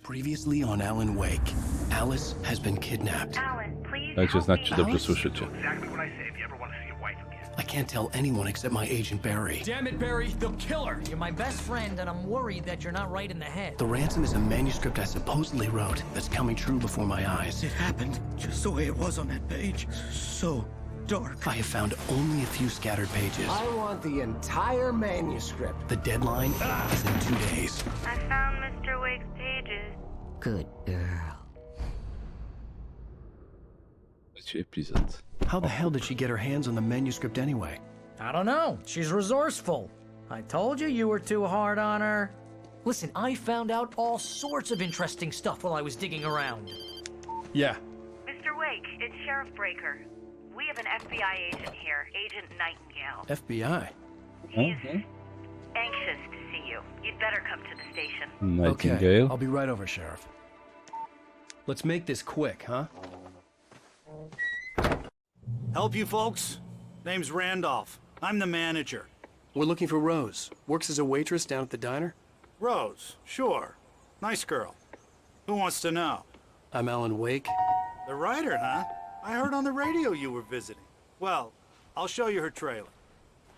Previously on Alan Wake, Alice has been kidnapped. Alan, please Dajcie znać, czy dobrze słyszycie. Exactly what I say if you ever want to see your wife again. I can't tell anyone except my agent Barry. Damn it, Barry, they'll kill her. You're my best friend, and I'm worried that you're not right in the head. The ransom is a manuscript I supposedly wrote that's coming true before my eyes. It happened just the way it was on that page. So dark. I have found only a few scattered pages. I want the entire manuscript. The deadline is in 2 days. I found Mr. Wake's pages. Good girl. Epizod. How the hell did she get her hands on the manuscript anyway? I don't know. She's resourceful. I told you you were too hard on her. Listen, I found out all sorts of interesting stuff while I was digging around. Yeah. Mr. Wake, it's Sheriff Breaker. We have an FBI agent here, Agent Nightingale. FBI. He's anxious to see you. You'd better come to the station. Okay, Nightingale. I'll be right over, Sheriff. Let's make this quick, huh? Help you folks? Name's Randolph. I'm the manager. We're looking for Rose. Works as a waitress down at the diner. Rose, sure. Nice girl. Who wants to know? I'm Alan Wake. The writer, huh? I heard on the radio you were visiting. Well, I'll show you her trailer.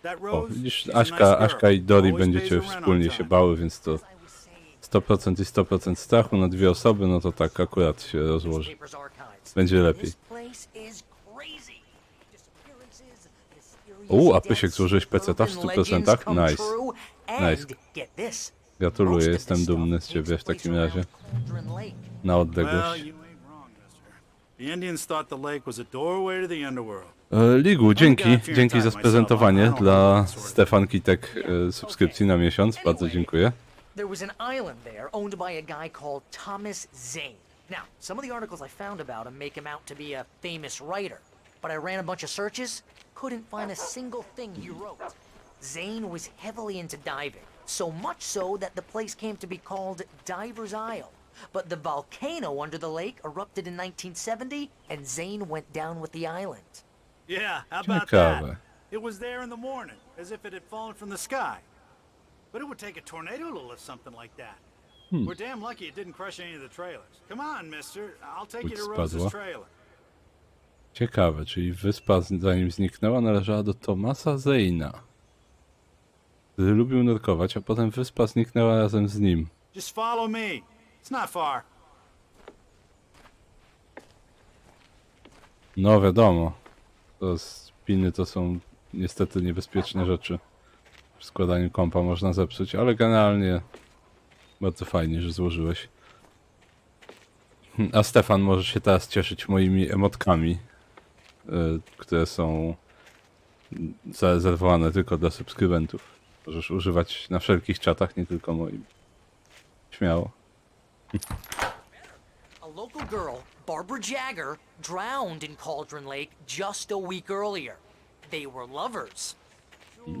That O, Rose, widzisz, she's a nice Aśka girl. i Dory Always pays będziecie her rent on wspólnie się time. bały, więc to 100% i 100% strachu na dwie osoby, no to tak akurat się rozłoży. Newspapers archives. Będzie lepiej. This place is crazy. Disappearances, mysterious A Pysiek, deaths, złożyłeś peceta w urban 100%? legends come Nice. true, Nice. and get this. Gratuluję, Most of jestem this dumny z stuff ciebie takes w takim place razie. around Cauldron Lake. Na Well, odległość. you ain't wrong, mister. The Indians thought the lake was a doorway to the underworld. Ligu, dzięki za sprezentowanie dla Stefan Kitek subskrypcji na miesiąc, bardzo dziękuję. There was an island there owned by a guy called Thomas Zane. Now, some of the articles I found about him make him out to be a famous writer, but I ran a bunch of searches, couldn't find a single thing he wrote. Zane was heavily into diving, so much so that the place came to be called Diver's Isle. But the volcano under the lake erupted in 1970, and Zane went down with the island. Yeah, how about Ciekawe. that? It was there in the morning, as if it had fallen from the sky. But it would take a tornado to lift something like that. We're damn lucky it didn't crush any of the trailers. Come on, mister. I'll take you to Spadła. Rose's trailer. Ciekawe, czyli wyspa zanim zniknęła należała do Thomasa Zane'a, który lubił nurkować, a potem wyspa zniknęła razem z nim. Just follow me. It's not far. No wiadomo, spiny to są niestety niebezpieczne rzeczy. W składaniu kompa można zepsuć, ale generalnie bardzo fajnie, że złożyłeś. A Stefan, możesz się teraz cieszyć moimi emotkami, które są zarezerwowane tylko dla subskrybentów. Możesz używać na wszelkich czatach, nie tylko moim. Śmiało. A local girl, Barbara Jagger, drowned in Cauldron Lake just a week earlier. They were lovers. Sure,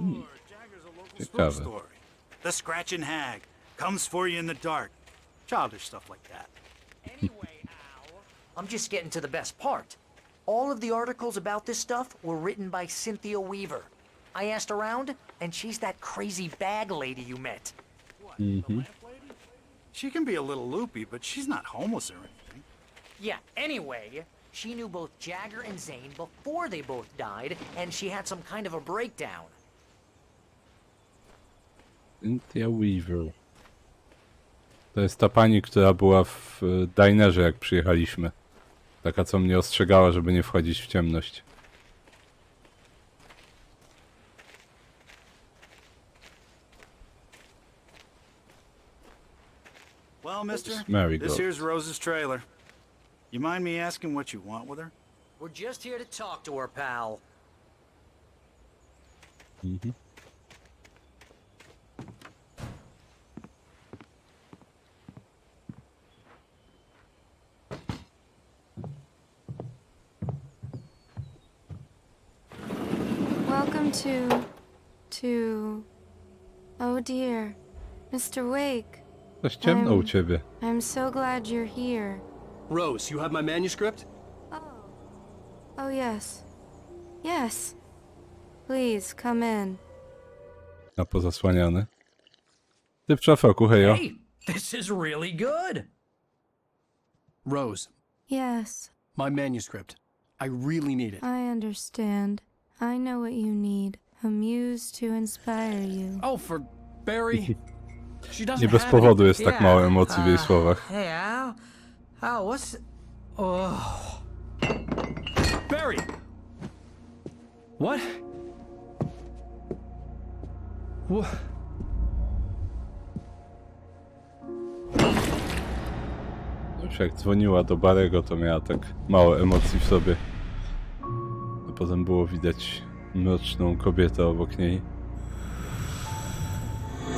Jagger's a local spook Ciekawe. story. The Scratching Hag comes for you in the dark. Childish stuff like that. Anyway, Al, I'm just getting to the best part. All of the articles about this stuff were written by Cynthia Weaver. I asked around, and she's that crazy bag lady you met. What, the lamp lady? She can be a little loopy, but she's not homeless or anything. Yeah, anyway, she knew both Jagger and Zane before they both died, and she had some kind of a breakdown. Cynthia Weaver. To jest ta pani, która była w dinerze, jak przyjechaliśmy. Taka, co mnie ostrzegała, żeby nie wchodzić w ciemność. Well, mister, Marigold. this here's Rose's trailer. You mind me asking what you want with her? We're just here to talk to her, pal. Welcome to... Oh dear, Mr. Wake. Coś ciemno u ciebie. I'm so glad you're here. Rose, you have my manuscript? Oh yes. Yes. Please, come in. A pozasłaniany. Ty w szafroku, hejo. Hey, this is really good. Rose, Yes, my manuscript. I really need it. I understand. I know what you need. A muse to inspire you. Oh, for Barry. She doesn't Nie bez have powodu any. jest tak mało emocji w jej słowach. Hey, Al. Al, what's... Oh. Barry! What? What? Już jak dzwoniła do Barego, to miała tak mało emocji w sobie. A potem było widać mroczną kobietę obok niej.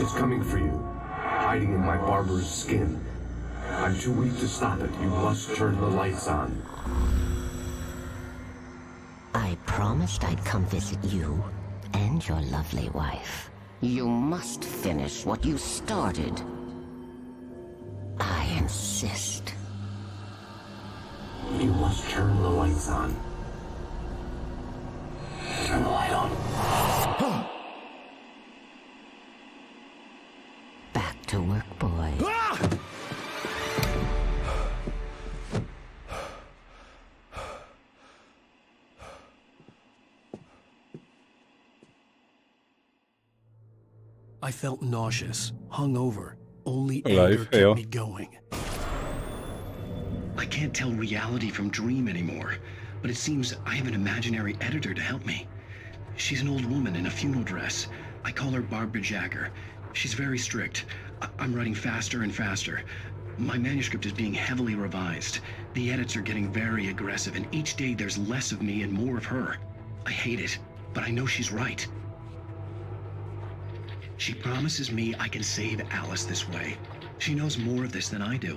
It's coming for you, hiding in my barber's skin. I'm too weak to stop it. You must turn the lights on. I promised I'd come visit you and your lovely wife. You must finish what you started. I insist. You must turn the lights on. Turn the light on. Back to work, boys. I felt nauseous, hungover. Only Alive, anger kept me going. I can't tell reality from dream anymore, but it seems I have an imaginary editor to help me. She's an old woman in a funeral dress. I call her Barbara Jagger. She's very strict. I'm writing faster and faster. My manuscript is being heavily revised. The edits are getting very aggressive, and each day there's less of me and more of her. I hate it, but I know she's right. She promises me I can save Alice this way. She knows more of this than I do.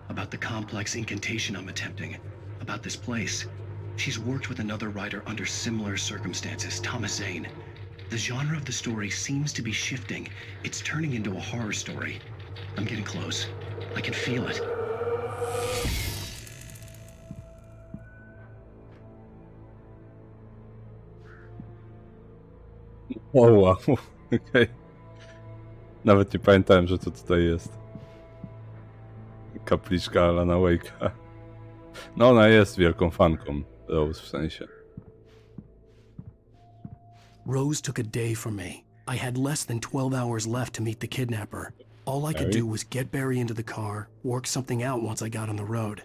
About the complex incantation I'm attempting. About this place. She's worked with another writer under similar circumstances, Thomas Zane. The genre of the story seems to be shifting. It's turning into a horror story. I'm getting close. I can feel it. O wow, okej. Nawet nie pamiętałem, że to tutaj jest. Kapliczka Alana Wake'a. No ona jest wielką fanką, Rose w sensie. Rose took a day from me. I had less than 12 hours left to meet the kidnapper. All I could do was get Barry into the car, work something out once I got on the road.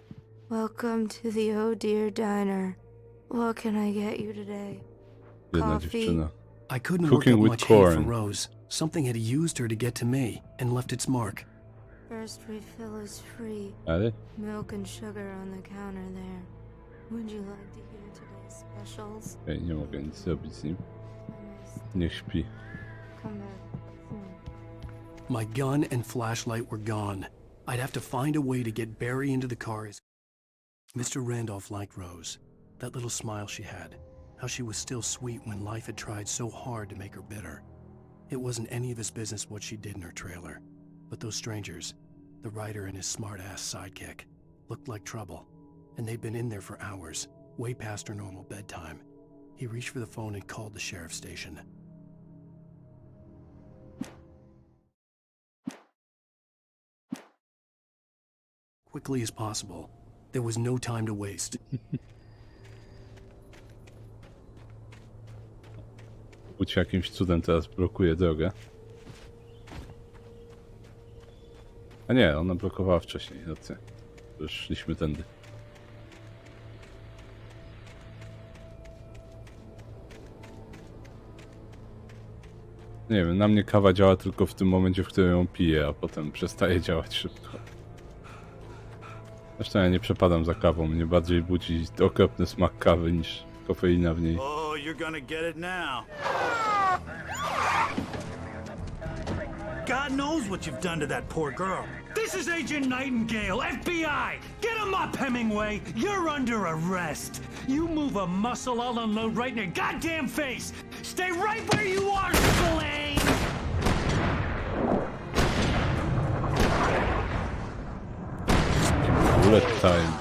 Welcome to the Oh Dear Diner. What can I get you today? Biedna Coffee? dziewczyna. I couldn't Cooking work up with much hate for corn. Rose. Something had used her to get to me and left its mark. First refill is free. Ale? Milk and sugar on the counter there. Would you like to hear today's specials? Okej, nie mogę nic zrobić z nim. Promise. Niech śpi. Come back soon. My gun and flashlight were gone. I'd have to find a way to get Barry into the car. Mr. Randolph liked Rose. That little smile she had. How she was still sweet when life had tried so hard to make her bitter. It wasn't any of his business what she did in her trailer. But those strangers, the writer and his smart-ass sidekick, looked like trouble. And they'd been in there for hours, way past her normal bedtime. He reached for the phone and called the sheriff's station. Quickly as possible. There was no time to waste. Łódź jakimś cudem teraz blokuje drogę. A nie, ona blokowała wcześniej, racja. Już szliśmy tędy. Nie wiem, na mnie kawa działa tylko w tym momencie, w którym ją piję, a potem przestaje działać szybko. Zresztą ja nie przepadam za kawą, mnie bardziej budzi okropny smak kawy niż kofeina w niej. Oh, you're gonna get it now. God knows what you've done to that poor girl. This is Agent Nightingale, FBI! Get him up, Hemingway! You're under arrest! You move a muscle, I'll unload right in your goddamn face! Stay right where you are, Spillane! Bullet time.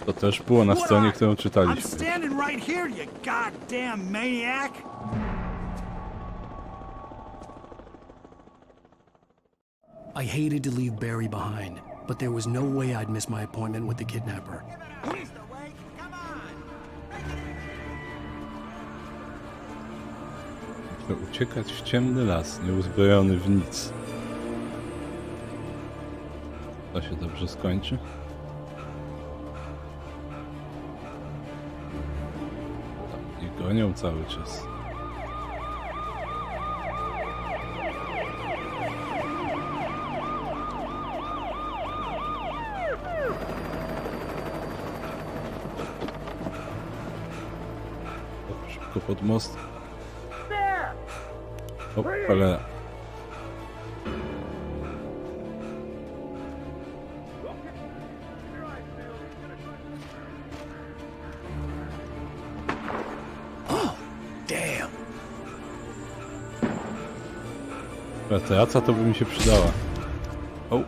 To też było na stronie, którą I'm czytaliśmy. standing right here, you goddamn maniac! I hated to leave Barry behind, but there was no way I'd miss my appointment with the kidnapper. Muszę uciekać w ciemny las, nieuzbrojony w nic. To się dobrze skończy. I gonią cały czas. Szybko pod most. O, cholera. Praca to by mi się przydała. O.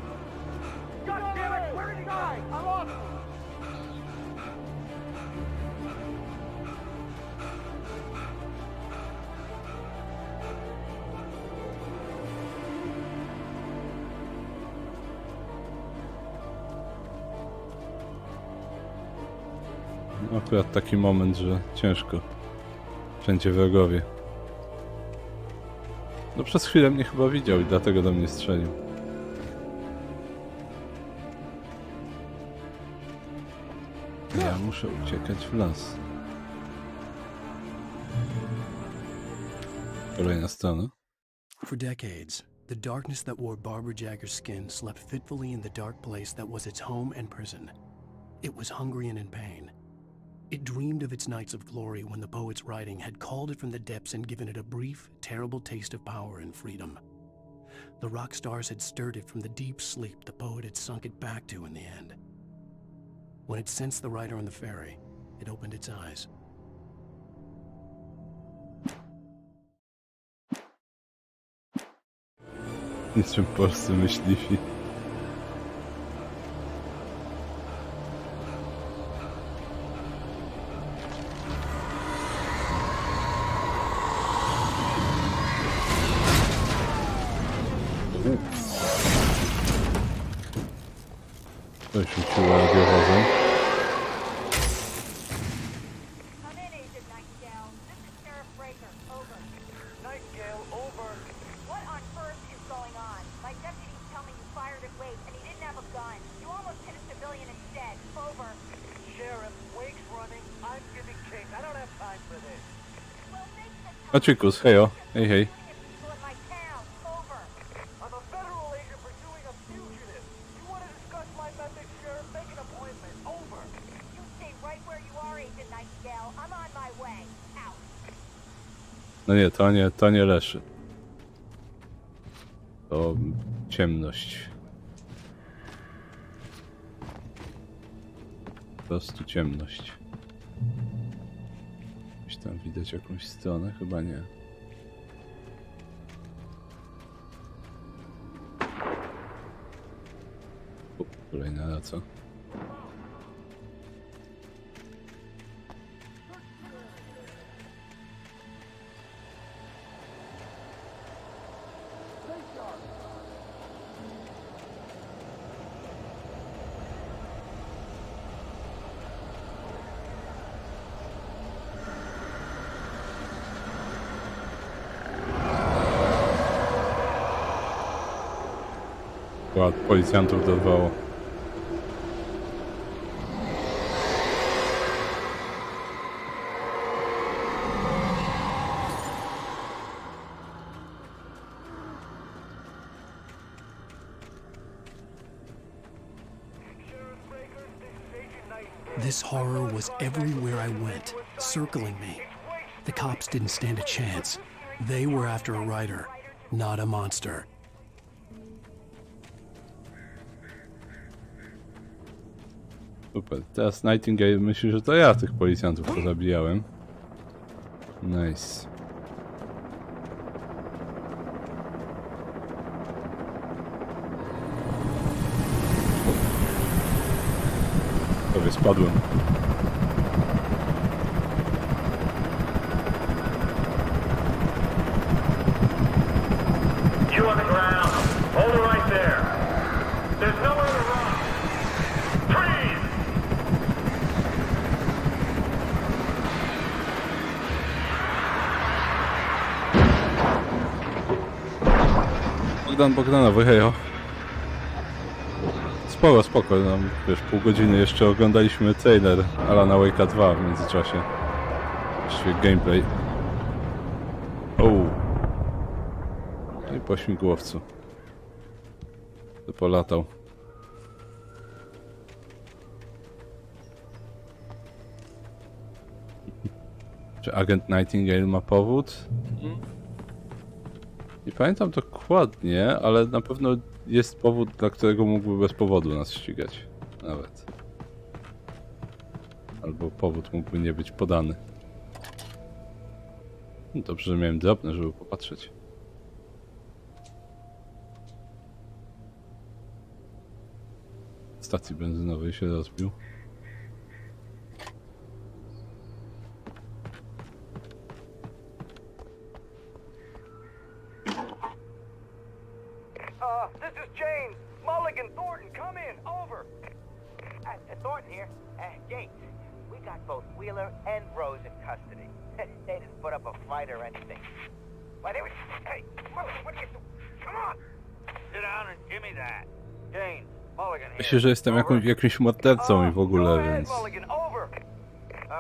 No, akurat taki moment, że ciężko. Wszędzie wrogowie. No przez chwilę mnie chyba widział i dlatego do mnie strzelił. Ja muszę uciekać w las. Kolejna strona. For decades, the darkness that wore Barbara Jagger's skin slept fitfully in the dark place that was its home and prison. It was hungry and in pain. It dreamed of its nights of glory when the poet's writing had called it from the depths and given it a brief, terrible taste of power and freedom. The rock stars had stirred it from the deep sleep the poet had sunk it back to in the end. When it sensed the writer on the ferry, it opened its eyes. Niczym polscy myśliwi. Ktoś rzucił radiowozem. Come in, Agent Nightingale. This is Sheriff Breaker. Over. Nightingale, over. What on earth is going on? My deputies tell me you fired at Wake and he didn't have a gun. You almost hit a civilian instead. Over. Sheriff, Wake's running. I'm giving chase. I don't have time for this. Well, make the A Chikus, hejo. Hej, hej. people in my town. Over. I'm a federal agent pursuing a fugitive. You want to discuss my methods, Sheriff? Make an appointment. Over. You stay right where you are, Agent Nightingale. I'm on my way. Out. No nie, to nie leszy. To ciemność. Po prostu ciemność. Gdzieś tam widać jakąś stronę? Chyba nie. O, kolejna raca. Policjantów dorwało. This horror was everywhere I went, circling me. The cops didn't stand a chance. They were after a writer, not a monster. Super, teraz Nightingale myśli, że to ja tych policjantów pozabijałem. Nice. Prawie spadłem. You on the ground. Hold it right there. There's nowhere to run. Freeze! Bogdanowy, hejo. Spoko, no, wiesz, pół godziny jeszcze oglądaliśmy trailer Alana Wake'a 2 w międzyczasie. Właściwie gameplay. I po śmigłowcu. To polatał. Czy agent Nightingale ma powód? Nie pamiętam dokładnie, ale na pewno jest powód, dla którego mógłby bez powodu nas ścigać. Nawet. Albo powód mógłby nie być podany. Dobrze, że miałem drobne, żeby popatrzeć. Stacji benzynowej się rozbił. This is James. Mulligan, Thornton, come in. Over. Thornton here. James, we got both Wheeler and Rose in custody. They didn't put up a fight or anything. Why, they were... Hey, Mulligan, what are you doing? Come on! Sit down and give me that. James, Mulligan here. Myślę, że jestem jakimś mordercą i w ogóle, więc... Mulligan, over.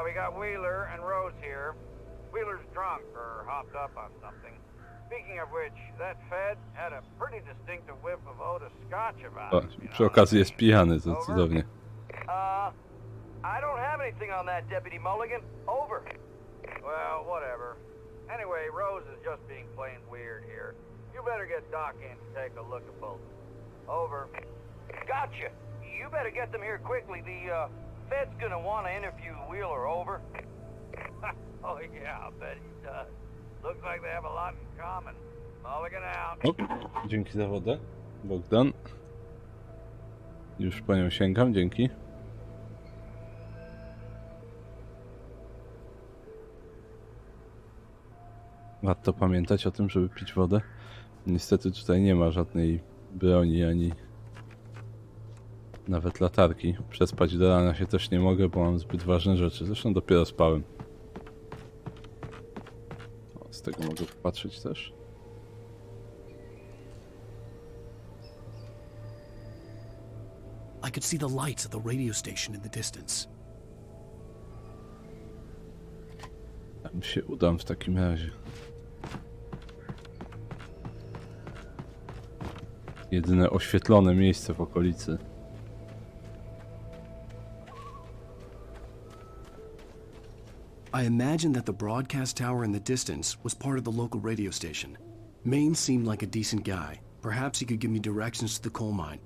We got Wheeler and Rose here. Wheeler's drunk or hopped up on something. Speaking of which, that Fed had a pretty distinctive whiff of Otis Scotch about him. Przy okazji jest pijany, to cudownie. I don't have anything on that, Deputy Mulligan. Over. Well, whatever. Anyway, Rose is just being plain weird here. You better get Doc in to take a look at both. Over. Gotcha. You better get them here quickly. The Fed's gonna want to interview Wheeler. Over. Oh yeah, I'll bet he does. Looks like they have a lot in common. Mulligan out. O, dzięki za wodę, Bogdan. Już po nią sięgam, dzięki. Warto pamiętać o tym, żeby pić wodę. Niestety tutaj nie ma żadnej broni, ani nawet latarki. Przespać do rana się też nie mogę, bo mam zbyt ważne rzeczy. Zresztą dopiero spałem. O, z tego mogę popatrzeć też. I could see the lights of the radio station in the distance. Tam się udam w takim razie. Jedyne oświetlone miejsce w okolicy. I imagined that the broadcast tower in the distance was part of the local radio station. Maine seemed like a decent guy. Perhaps he could give me directions to the coal mine.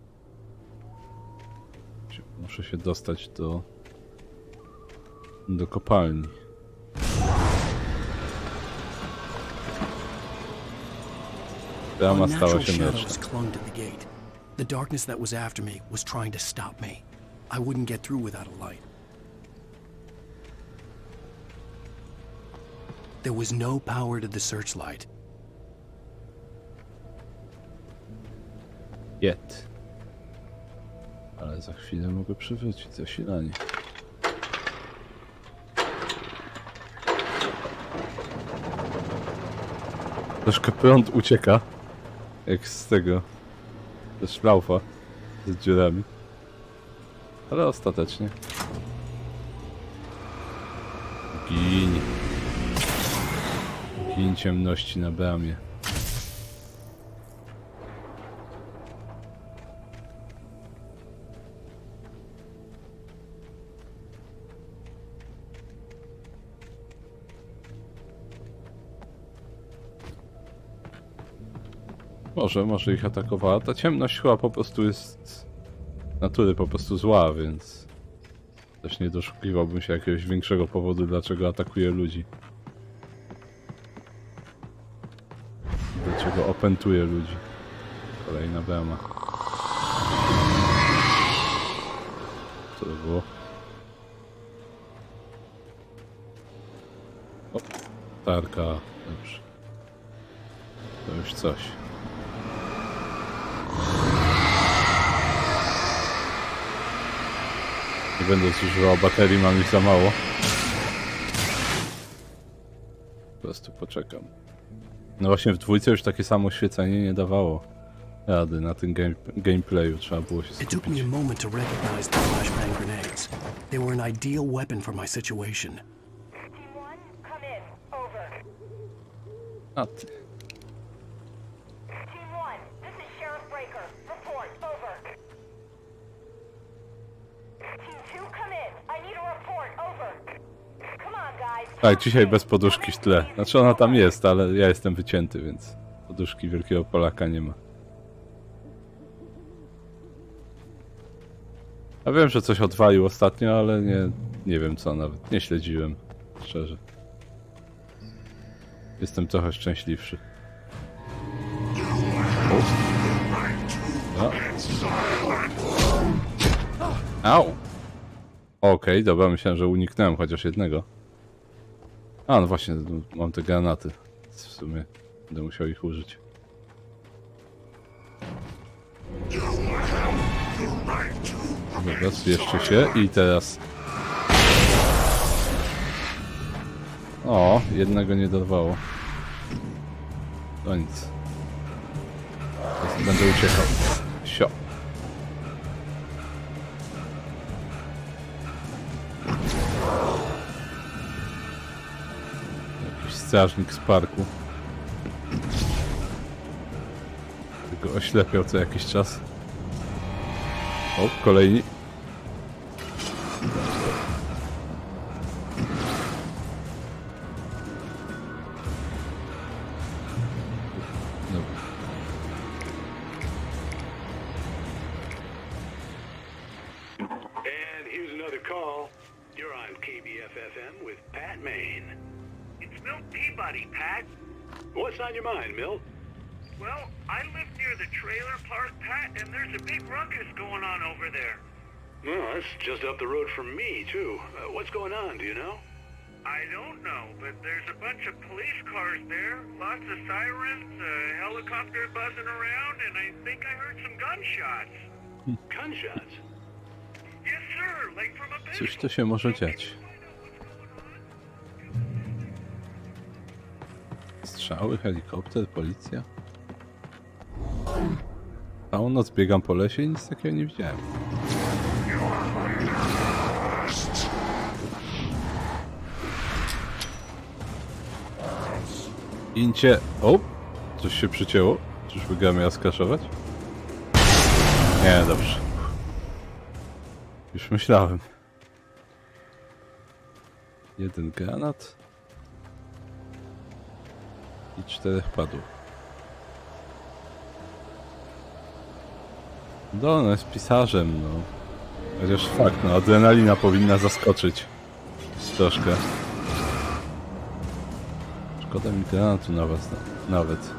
Muszę się dostać do kopalni. Brama stała się mroczna. Clung to the gate. The darkness that was after me was trying to stop me. I wouldn't get through without a light. There was no power to the searchlight. Yet. Ale za chwilę mogę przywrócić zasilanie. Troszkę prąd ucieka. Jak z tego. Ze szlaufa. Z dziurami. Ale ostatecznie. Gin. Gin ciemności na bramie. Może ich atakowała. Ta ciemność chyba po prostu jest z natury po prostu zła, więc też nie doszukiwałbym się jakiegoś większego powodu, dlaczego atakuje ludzi. Dlaczego opętuje ludzi. Kolejna brama. Co to było? O, tarka. Dobrze. To już coś. Nie będę zużywał baterii, mam ich za mało. Po prostu poczekam. No właśnie w dwójce już takie samo świecenie nie dawało rady na tym gameplayu, trzeba było się It took me skupić. a moment to recognize the flashbang grenades. They were an ideal weapon for my situation. Team 1, come in. Over. A ty. Team 1, this is Sheriff Breaker. Report. Over. Team 2, come in. I need a report. Over. Come on, guys. Tak, dzisiaj bez poduszki w tle. Znaczy ona tam jest, ale ja jestem wycięty, więc poduszki wielkiego Polaka nie ma. Ja wiem, że coś odwalił ostatnio, ale nie wiem co nawet. Nie śledziłem, szczerze. Jestem trochę szczęśliwszy. No. Au! Okej, dobra, myślałem, że uniknąłem chociaż jednego. A, no właśnie, mam te granaty. W sumie będę musiał ich użyć. Dobra, spieszcie się i teraz... O, jednego nie dorwało. To nic. Teraz będę uciekał. Sio. Jakiś strażnik z parku. Tylko oślepiał co jakiś czas. O, kolejni. And here's another call. You're on KBFFM with Pat Maine. It's Milt Peabody, Pat. What's on your mind, Milt? Well, I live near the trailer park, Pat, and there's a big ruckus going on over there. Well, that's just up the road from me, too. What's going on, do you know? I don't know, but there's a bunch of police cars there, lots of sirens, a helicopter buzzing around, and I think I heard some gunshots. Gunshots? Yes, sir, like from a Cóż to się może dziać? Strzały, helikopter, policja? Całą noc biegam po lesie i nic takiego nie widziałem. Incie... O! Coś się przycięło? Czyżby gra miała skraszować? Nie, dobrze. Już myślałem. Jeden granat. I 4 padło. No, no jest pisarzem, no. Chociaż fakt, no, adrenalina powinna zaskoczyć. Troszkę. Szkoda mi granatu na was, nawet.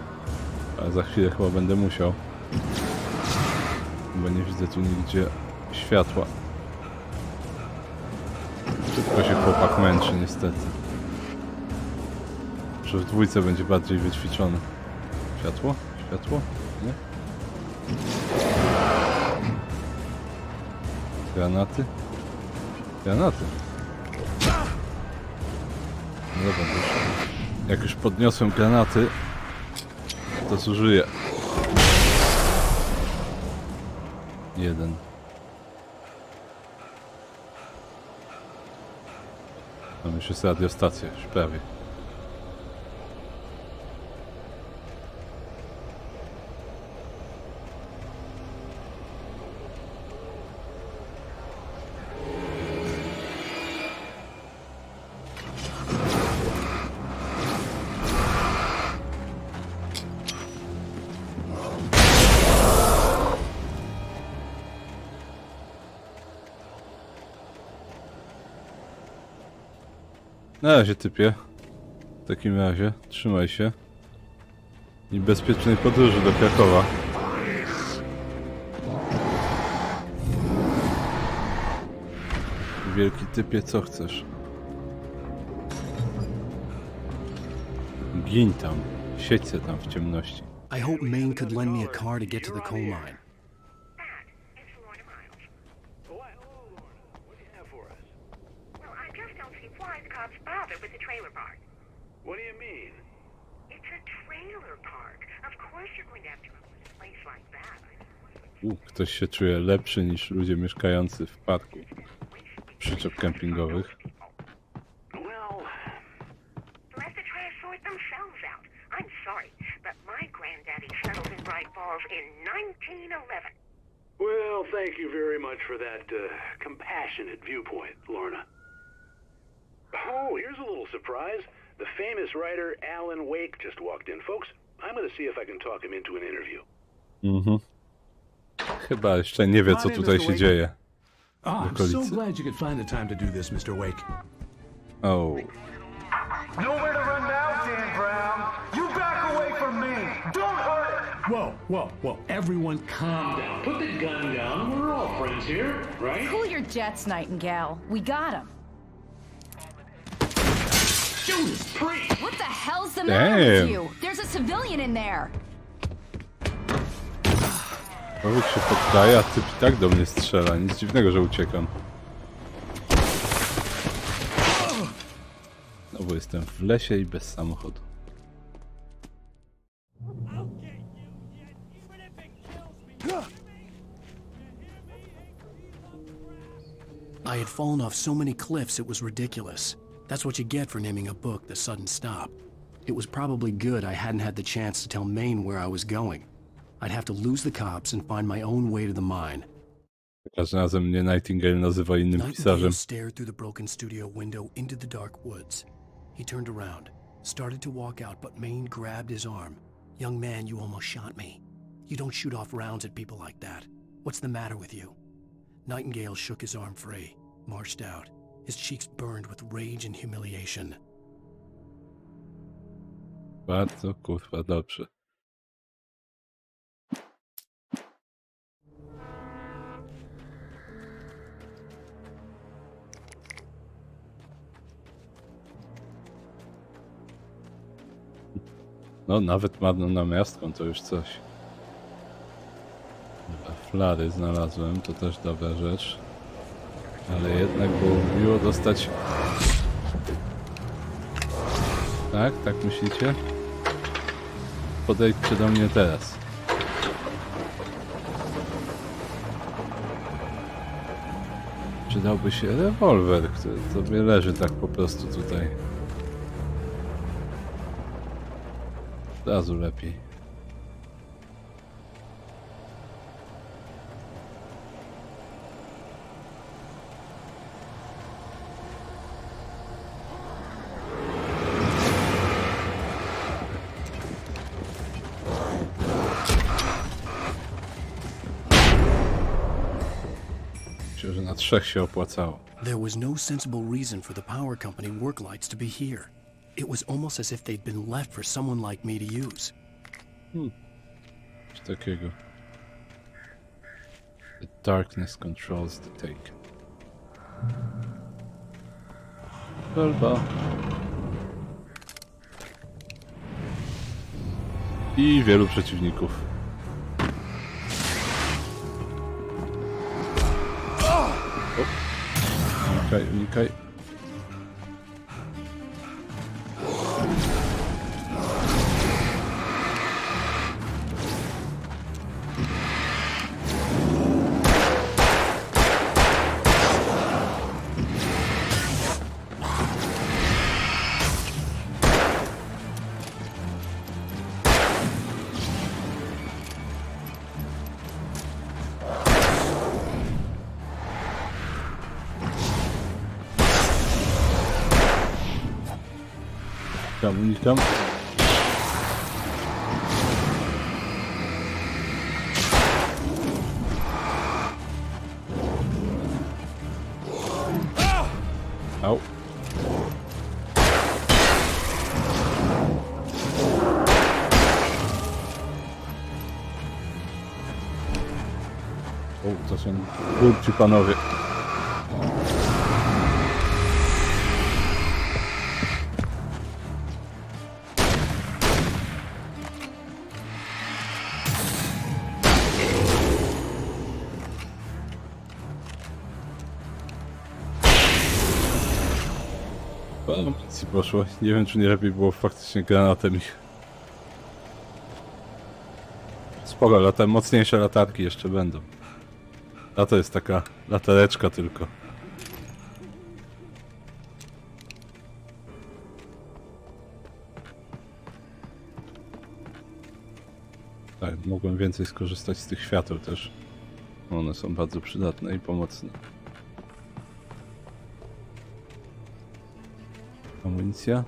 Ale za chwilę chyba będę musiał. Bo nie widzę tu nigdzie światła. Szybko się chłopak męczy, niestety. Że w dwójce będzie bardziej wyćwiczony. Światło? Światło? Nie? Granaty? Granaty? No dobra, jak już podniosłem granaty, to zużyję. Jeden. Tam już jest radiostacja, już prawie. Na razie, typie. W takim razie, trzymaj się. I bezpiecznej podróży do Krakowa. Wielki typie, co chcesz? Gin tam. Siedź se tam w ciemności. I hope Maine could lend me a car to get to the coal mine. Let's bother with the trailer park. What do you mean? It's a trailer park. Of course you're going to have to remove a place like that. Ktoś się czuje lepszy niż ludzie mieszkający w parku przyczep kempingowych. Well, Let the trash sort themselves out. I'm sorry, but my granddaddy settled in Bright Falls in 1911. well, thank you very much for that compassionate viewpoint, Lorna. Oh, here's a little surprise. The famous writer Alan Wake just walked in. Folks, I'm going to see if I can talk him into an interview. Chyba jeszcze nie wie, co tutaj się dzieje. I'm so glad you could find the time to do this, Mr. Wake. Oh. Nowhere to run now, Dan Brown. You back away from me. Don't hurt it. Whoa. Everyone calm down. Put the gun down. We're all friends here, right? Cool your jets, Nightingale. We got him. Judas Priest! What the hell's the matter with you? There's a civilian in there. Człowiek się poddaje, a typ i tak do mnie strzela. Nic dziwnego, że uciekam. No bo jestem w lesie i bez samochodu. I had fallen off so many cliffs it was ridiculous. That's what you get for naming a book The Sudden Stop. It was probably good I hadn't had the chance to tell Maine where I was going. I'd have to lose the cops and find my own way to the mine. Każdym razem mnie Nightingale nazywa innym pisarzem. Nightingale stared through the broken studio window into the dark woods. He turned around, started to walk out, but Maine grabbed his arm. Young man, you almost shot me. You don't shoot off rounds at people like that. What's the matter with you? Nightingale shook his arm free, marched out. His cheeks burned with rage and humiliation. Bardzo kurwa dobrze. No, nawet marną namiastką to już coś. Dobra, flary znalazłem, to też dobra rzecz. Ale jednak było miło dostać... Tak myślicie? Podejdźcie do mnie teraz. Przydałby się rewolwer, który sobie leży tak po prostu tutaj. Od razu lepiej. Myślę, że na 3 się opłacało. There was no sensible reason for the power company work lights to be here. It was almost as if they'd been left for someone like me to use. Coś takiego. The darkness controls the take. Kolba. I wielu przeciwników. Unikaj. Unikam. Au. O, to są kurci panowie. Po amunicji poszło. Nie wiem, czy nie lepiej było faktycznie granatem ich. Spoko, mocniejsze latarki jeszcze będą. A to jest taka latareczka tylko. Tak, mogłem więcej skorzystać z tych świateł też. One są bardzo przydatne i pomocne. Amunicja?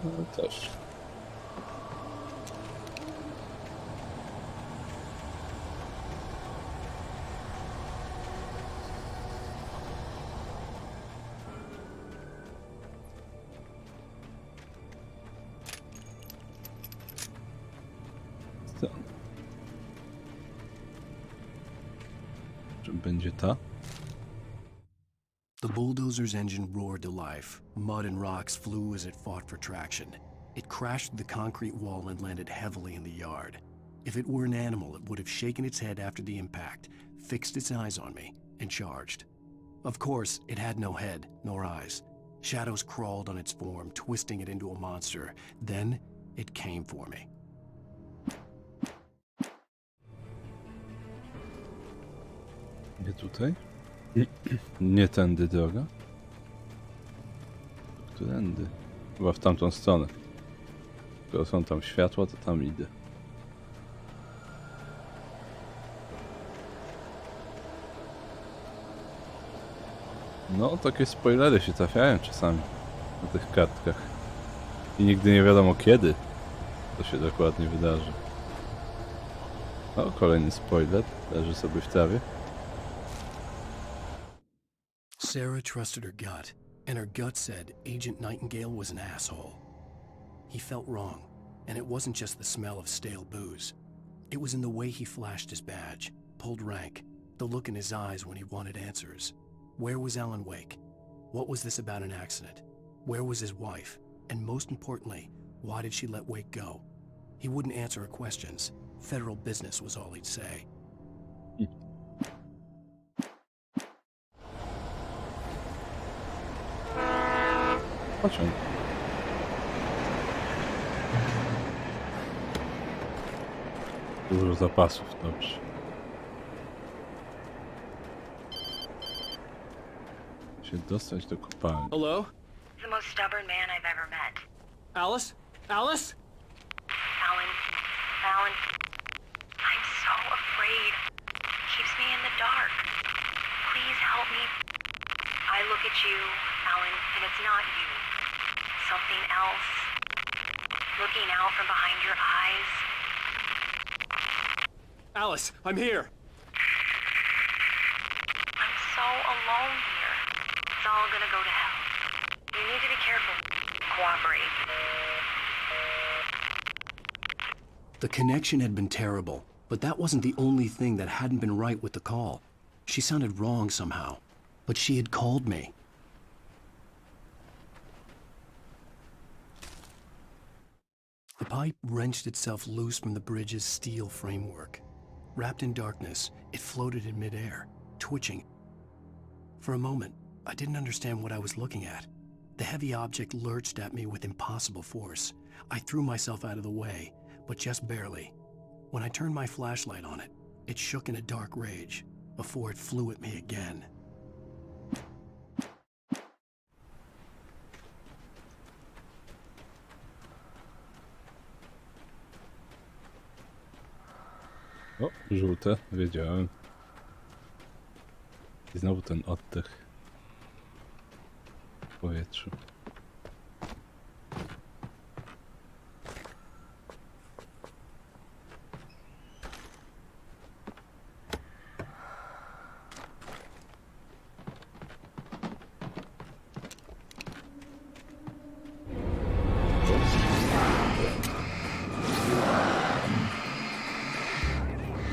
No też. Czym będzie ta? The bulldozer's engine roared to life. Mud and rocks flew as it fought for traction. It crashed through the concrete wall and landed heavily in the yard. If it were an animal, it would have shaken its head after the impact, fixed its eyes on me, and charged. Of course, it had no head, nor eyes. Shadows crawled on its form, twisting it into a monster. Then, it came for me. Nie tutaj? Nie tędy droga? Którędy? Chyba w tamtą stronę. Skoro są tam światła, to tam idę. No, takie spoilery się trafiają czasami na tych kartkach. I nigdy nie wiadomo kiedy to się dokładnie wydarzy. O, kolejny spoiler. Leży sobie w trawie. Sarah trusted her gut, and her gut said Agent Nightingale was an asshole. He felt wrong, and it wasn't just the smell of stale booze. It was in the way he flashed his badge, pulled rank, the look in his eyes when he wanted answers. Where was Alan Wake? What was this about an accident? Where was his wife? And most importantly, why did she let Wake go? He wouldn't answer her questions. Federal business was all he'd say. Pociąg. Dużo zapasów, dobrze. Się dostać do kopalni. Hello? The most stubborn man I've ever met. Alice? Alice? Alan, I'm so afraid. Keeps me in the dark. Please help me. I look at you, Alan, and it's not you. Something else. Looking out from behind your eyes. Alice, I'm here. I'm so alone here. It's all gonna go to hell. You need to be careful. Cooperate. The connection had been terrible, but that wasn't the only thing that hadn't been right with the call. She sounded wrong somehow, but she had called me. The pipe wrenched itself loose from the bridge's steel framework. Wrapped in darkness, it floated in midair, twitching. For a moment, I didn't understand what I was looking at. The heavy object lurched at me with impossible force. I threw myself out of the way, but just barely. When I turned my flashlight on it, it shook in a dark rage before it flew at me again. O, żółte, wiedziałem. I znowu ten oddech w powietrzu.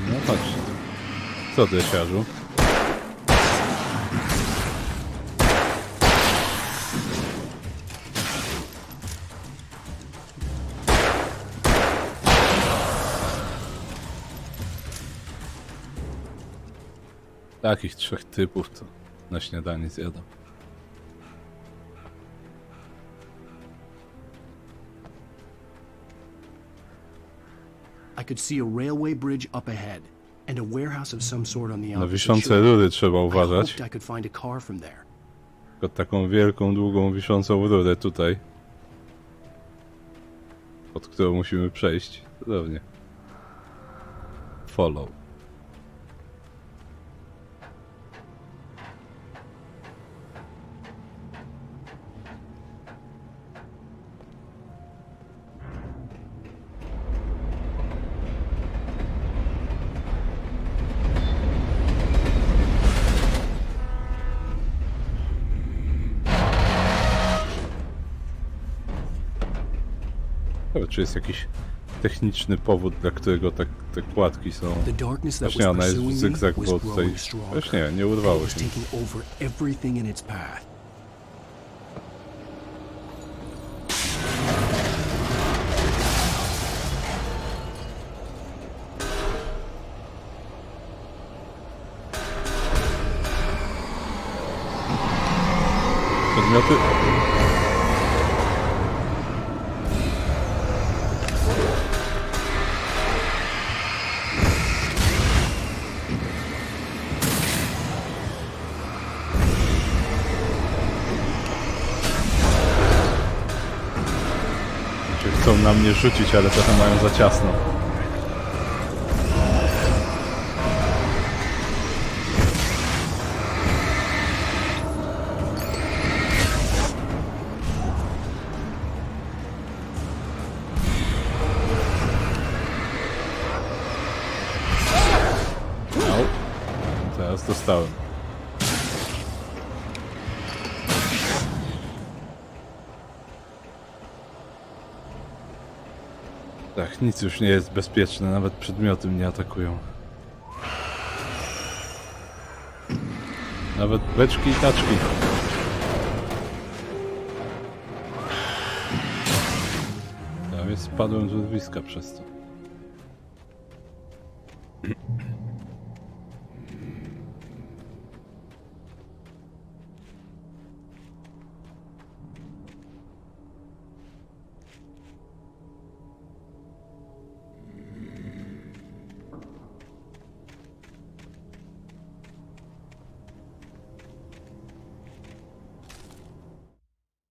No patrz. Co ty, siarzu? Takich trzech typów to na śniadanie zjadam. I could see a railway bridge up ahead and a warehouse of some sort on the Na opposite wiszące shore. rury trzeba I uważać. hoped I could find a car from there. Tylko taką wielką, długą, wiszącą rurę tutaj. Pod którą musimy przejść. Cudownie. Follow. Czy jest jakiś techniczny powód, dla którego tak te kładki są... Właśnie ona jest w zygzak, bo tutaj... Właśnie nie urwało się. Przedmioty... Chcą na mnie rzucić, ale trochę mają za ciasno. No, teraz dostałem. Tak, nic już nie jest bezpieczne, nawet przedmioty mnie atakują. Nawet beczki i taczki. Prawie spadłem z urwiska przez to.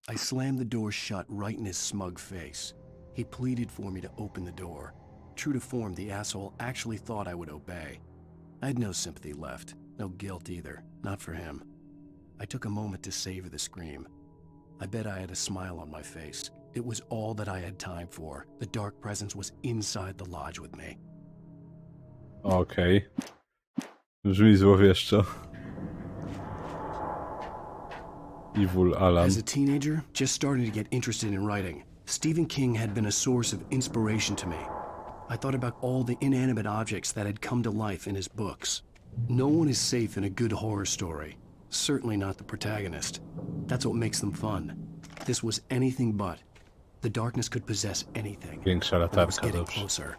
I slammed the door shut right in his smug face. He pleaded for me to open the door. True to form, the asshole actually thought I would obey. I had no sympathy left, no guilt either, not for him. I took a moment to savor the scream. I bet I had a smile on my face. It was all that I had time for. The dark presence was inside the lodge with me. Okej. Brzmi złowieszczo. Evil Alan. As a teenager, just starting to get interested in writing, Stephen King had been a source of inspiration to me. I thought about all the inanimate objects that had come to life in his books. No one is safe in a good horror story. Certainly not the protagonist. That's what makes them fun. This was anything but. The darkness could possess anything. Większa I was latarka, getting dobrze. closer.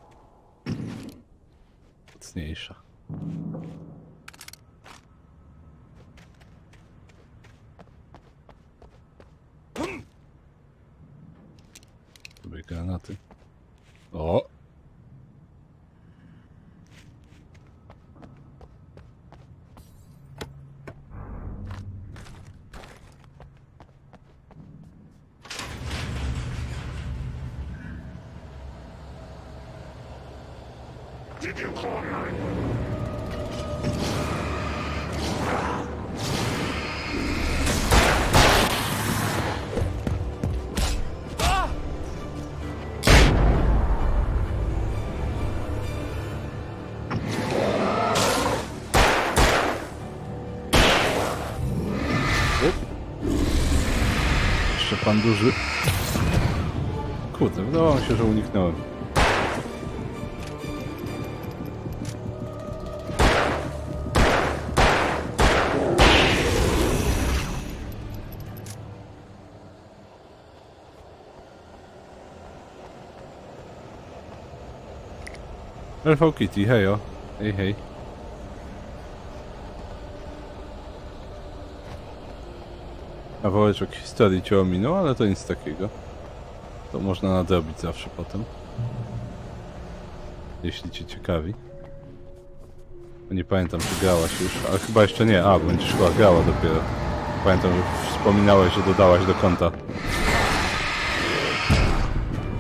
Mocniejsza. Sobie granaty. O! Did you call 911? Jeszcze pan duży. Kurde, wydawało mi się, że uniknąłem. Hello Kitty, hejo. Hej, hej. Kawałeczek historii cię ominął, ale to nic takiego. To można nadrobić zawsze potem. jeśli cię ciekawi. Nie pamiętam, czy grałaś już, ale chyba jeszcze nie. A, będziesz szła, grała dopiero. Pamiętam, że wspominałeś, że dodałaś do konta.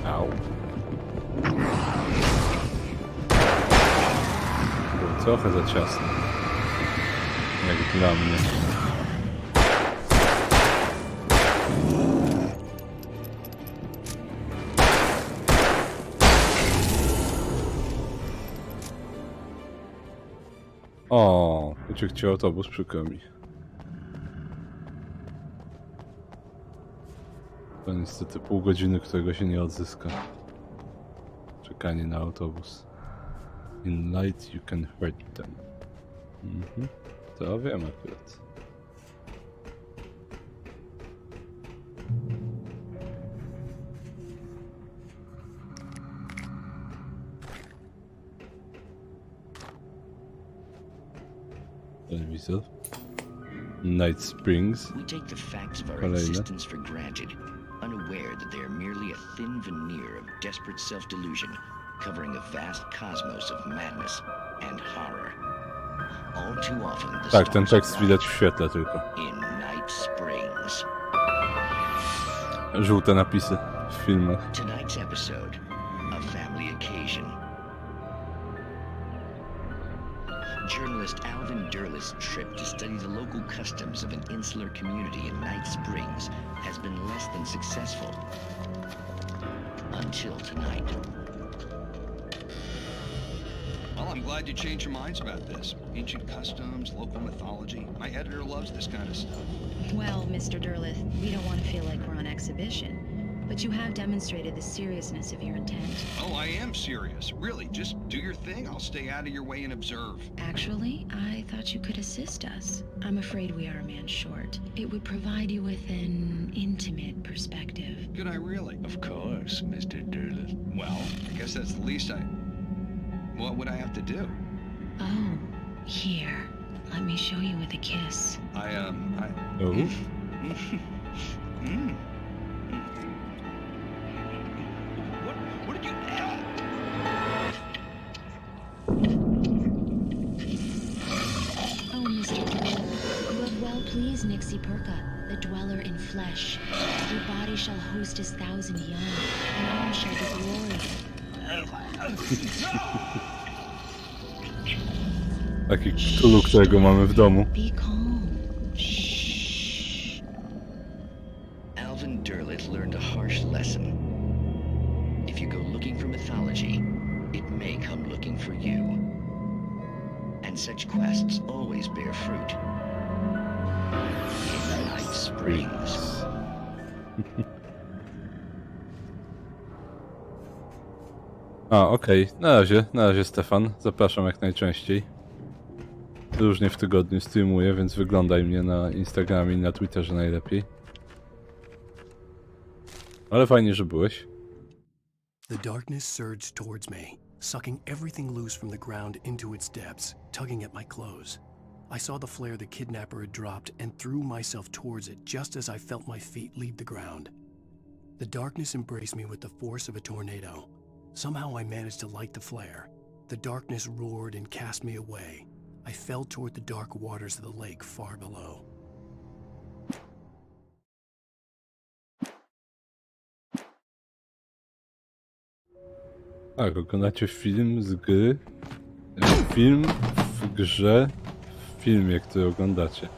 Au. Było trochę za ciasno. Jak dla mnie. O, uciekł ci autobus, przykro mi. To niestety pół godziny, którego się nie odzyska. Czekanie na autobus. In light you can hurt them. To wiem akurat. Telewizor. Night Springs. We take the facts of our existence for granted, unaware that they are merely a thin veneer of desperate self-delusion, covering a vast cosmos of madness and horror. All too often, the Tak, ten tekst widać w świetle tylko. In Night Springs. Żółte napisy w filmach. Tonight's episode, a family occasion. Journalist Alvin Derlis' trip to study the local customs of an insular community in Night Springs has been less than successful. Until tonight. Well, I'm glad you changed your minds about this. Ancient customs, local mythology. My editor loves this kind of stuff. Well, Mr. Derlith, we don't want to feel like we're on exhibition, but you have demonstrated the seriousness of your intent. Oh, I am serious. Really, just do your thing. I'll stay out of your way and observe. Actually, I thought you could assist us. I'm afraid we are a man short. It would provide you with an intimate perspective. Could I really? Of course, Mr. Derlith. Well, I guess that's the least What would I have to do? Oh, here. Let me show you with a kiss. Oh? What did you... Oh, Mr. Derlith, you have well pleased Nixie Perka, the dweller in flesh. Your body shall host his 1,000 young, and all shall be glory. Taki Cthulhu, którego mamy w domu. Alvin Derlith learned a harsh lesson. If you go looking for mythology, it may come looking for you. And such quests always bear fruit. In Night Springs. A, okej. Na razie Stefan. Zapraszam jak najczęściej. Różnie w tygodniu streamuję, więc wyglądaj mnie na Instagramie i na Twitterze najlepiej. Ale fajnie, że byłeś. The darkness surged towards me, sucking everything loose from the ground into its depths, tugging at my clothes. I saw the flare the kidnapper had dropped and threw myself towards it just as I felt my feet leave the ground. The darkness embraced me with the force of a tornado. Somehow I managed to light the flare. The darkness roared and cast me away. I fell toward the dark waters of the lake far below. Tak, oglądacie film z gry. Film w grze w filmie, który oglądacie.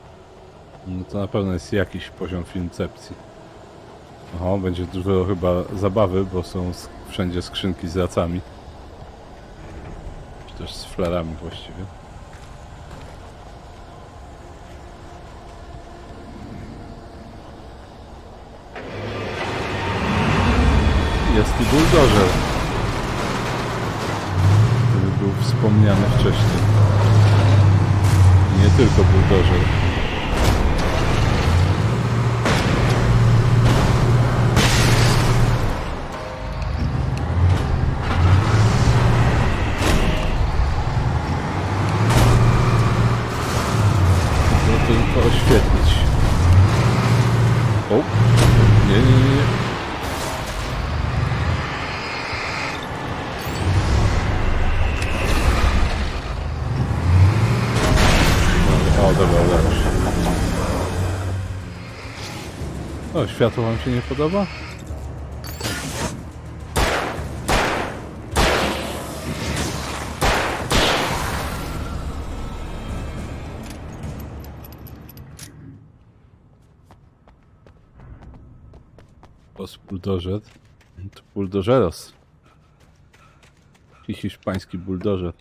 No to na pewno jest jakiś poziom filmcepcji. Oho, będzie dużo chyba zabawy, bo są wszędzie skrzynki z racami. Czy też z flarami właściwie. Jest i buldożer, który był wspomniany wcześniej. Nie tylko buldożer. Tylko oświetlić. O! Nie. O, światło wam się nie podoba? Los buldożer. To buldożeros. I hiszpański buldożer.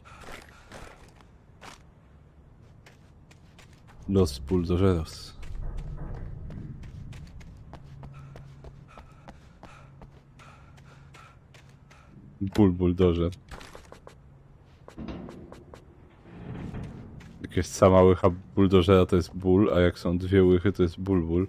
Los buldożeros. Buldożer. Jak jest sama łycha buldożera, to jest ból, a jak są dwie łychy, to jest ból.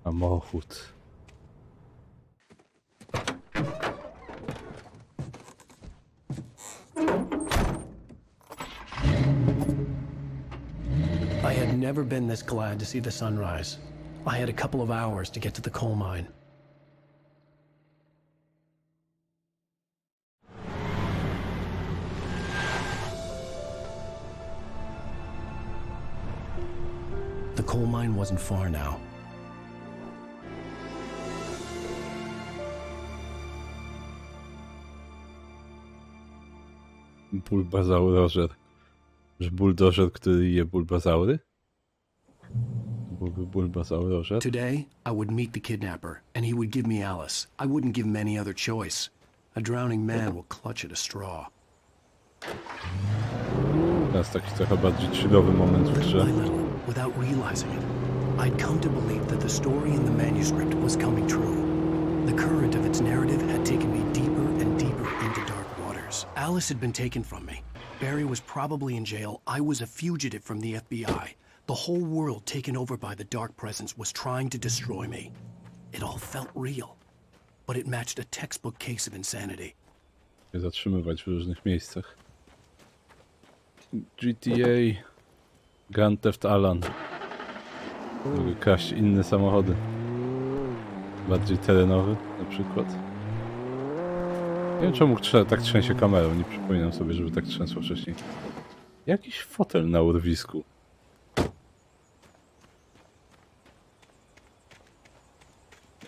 Samochód. I had never been this glad to see the sunrise. I had a couple of hours to get to the coal mine. The coal mine wasn't far now. Bulbazaurożer. Że buldożer, który je bulbazaury? Byłby bulbazaurożer. Today, I would meet the kidnapper, and he would give me Alice. I wouldn't give him any other choice. A drowning man will clutch at a straw. Teraz taki trochę bardziej chillowy moment w grze. Little by little, without realizing it, I'd come to believe that the story in the manuscript was coming true. The current of its narrative had taken me deeper and deeper into dark waters. Alice had been taken from me. Barry was probably in jail. I was a fugitive from the FBI. The whole world taken over by the dark presence was trying to destroy me. It all felt real, but it matched a textbook case of insanity. Się zatrzymywać w różnych miejscach. GTA, Grand Theft Alan. Mogę kraść inne samochody. Bardziej terenowy na przykład. Nie wiem czemu tak trzęsie kamerą, nie przypominam sobie, żeby tak trzęsło wcześniej. Jakiś fotel na urwisku.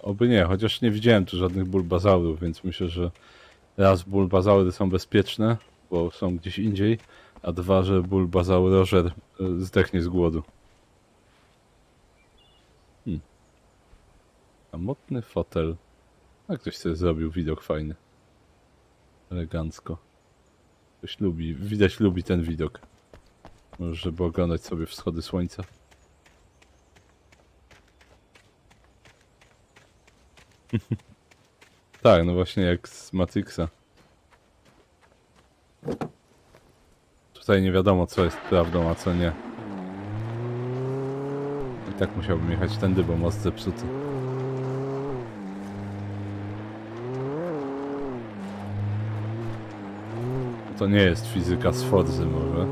Oby nie, chociaż nie widziałem tu żadnych bulbazaurów, więc myślę, że raz bulbazaury są bezpieczne, bo są gdzieś indziej, a dwa, że bulbazaurożer zdechnie z głodu. Samotny fotel. A ktoś sobie zrobił widok fajny. Elegancko. Ktoś lubi, widać lubi ten widok. Może żeby oglądać sobie wschody słońca. Tak, no właśnie jak z Matrixa. Tutaj nie wiadomo co jest prawdą, a co nie. I tak musiałbym jechać tędy, bo most zepsuty. To nie jest fizyka z Forzy może.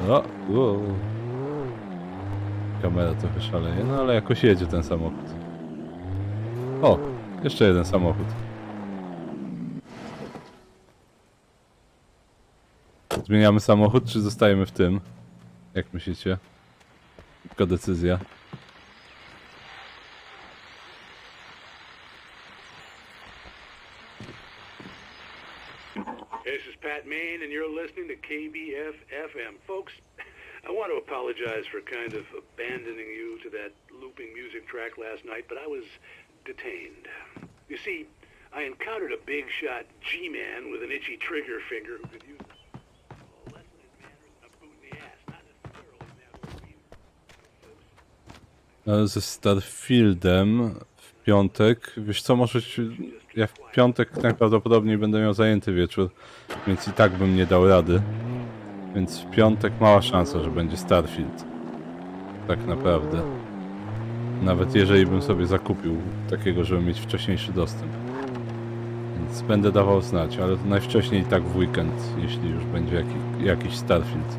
O. Kamera trochę szaleje, no ale jakoś jedzie ten samochód. O, jeszcze jeden samochód. Zmieniamy samochód, czy zostajemy w tym? Jak myślicie? Tylko decyzja. This is Pat Main, and you're listening to KBF-FM. Folks, I want to apologize for kind of abandoning you to that looping music track last night, but I was detained. You see, I encountered a big shot G-man with an itchy trigger finger who could use a lesson in manners and a boot in the ass, not necessarily in that order. Ale ze Starfieldem w piątek, wiesz co, może ja w piątek najprawdopodobniej będę miał zajęty wieczór, więc i tak bym nie dał rady. Więc w piątek mała szansa, że będzie Starfield. Tak naprawdę. Nawet jeżeli bym sobie zakupił takiego, żeby mieć wcześniejszy dostęp. Więc będę dawał znać, ale to najwcześniej i tak w weekend, jeśli już będzie jakiś Starfield.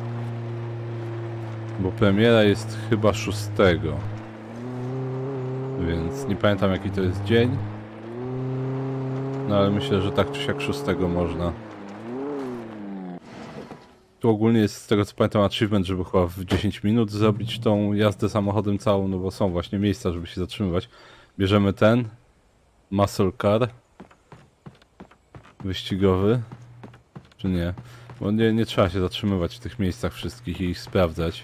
Bo premiera jest chyba 6. Więc nie pamiętam jaki to jest dzień. No ale myślę, że tak czy siak 6 można. Tu ogólnie jest, z tego co pamiętam, achievement, żeby chyba w 10 minut zrobić tą jazdę samochodem całą, no bo są właśnie miejsca, żeby się zatrzymywać. Bierzemy ten muscle car wyścigowy, czy nie? Bo nie trzeba się zatrzymywać w tych miejscach wszystkich i ich sprawdzać.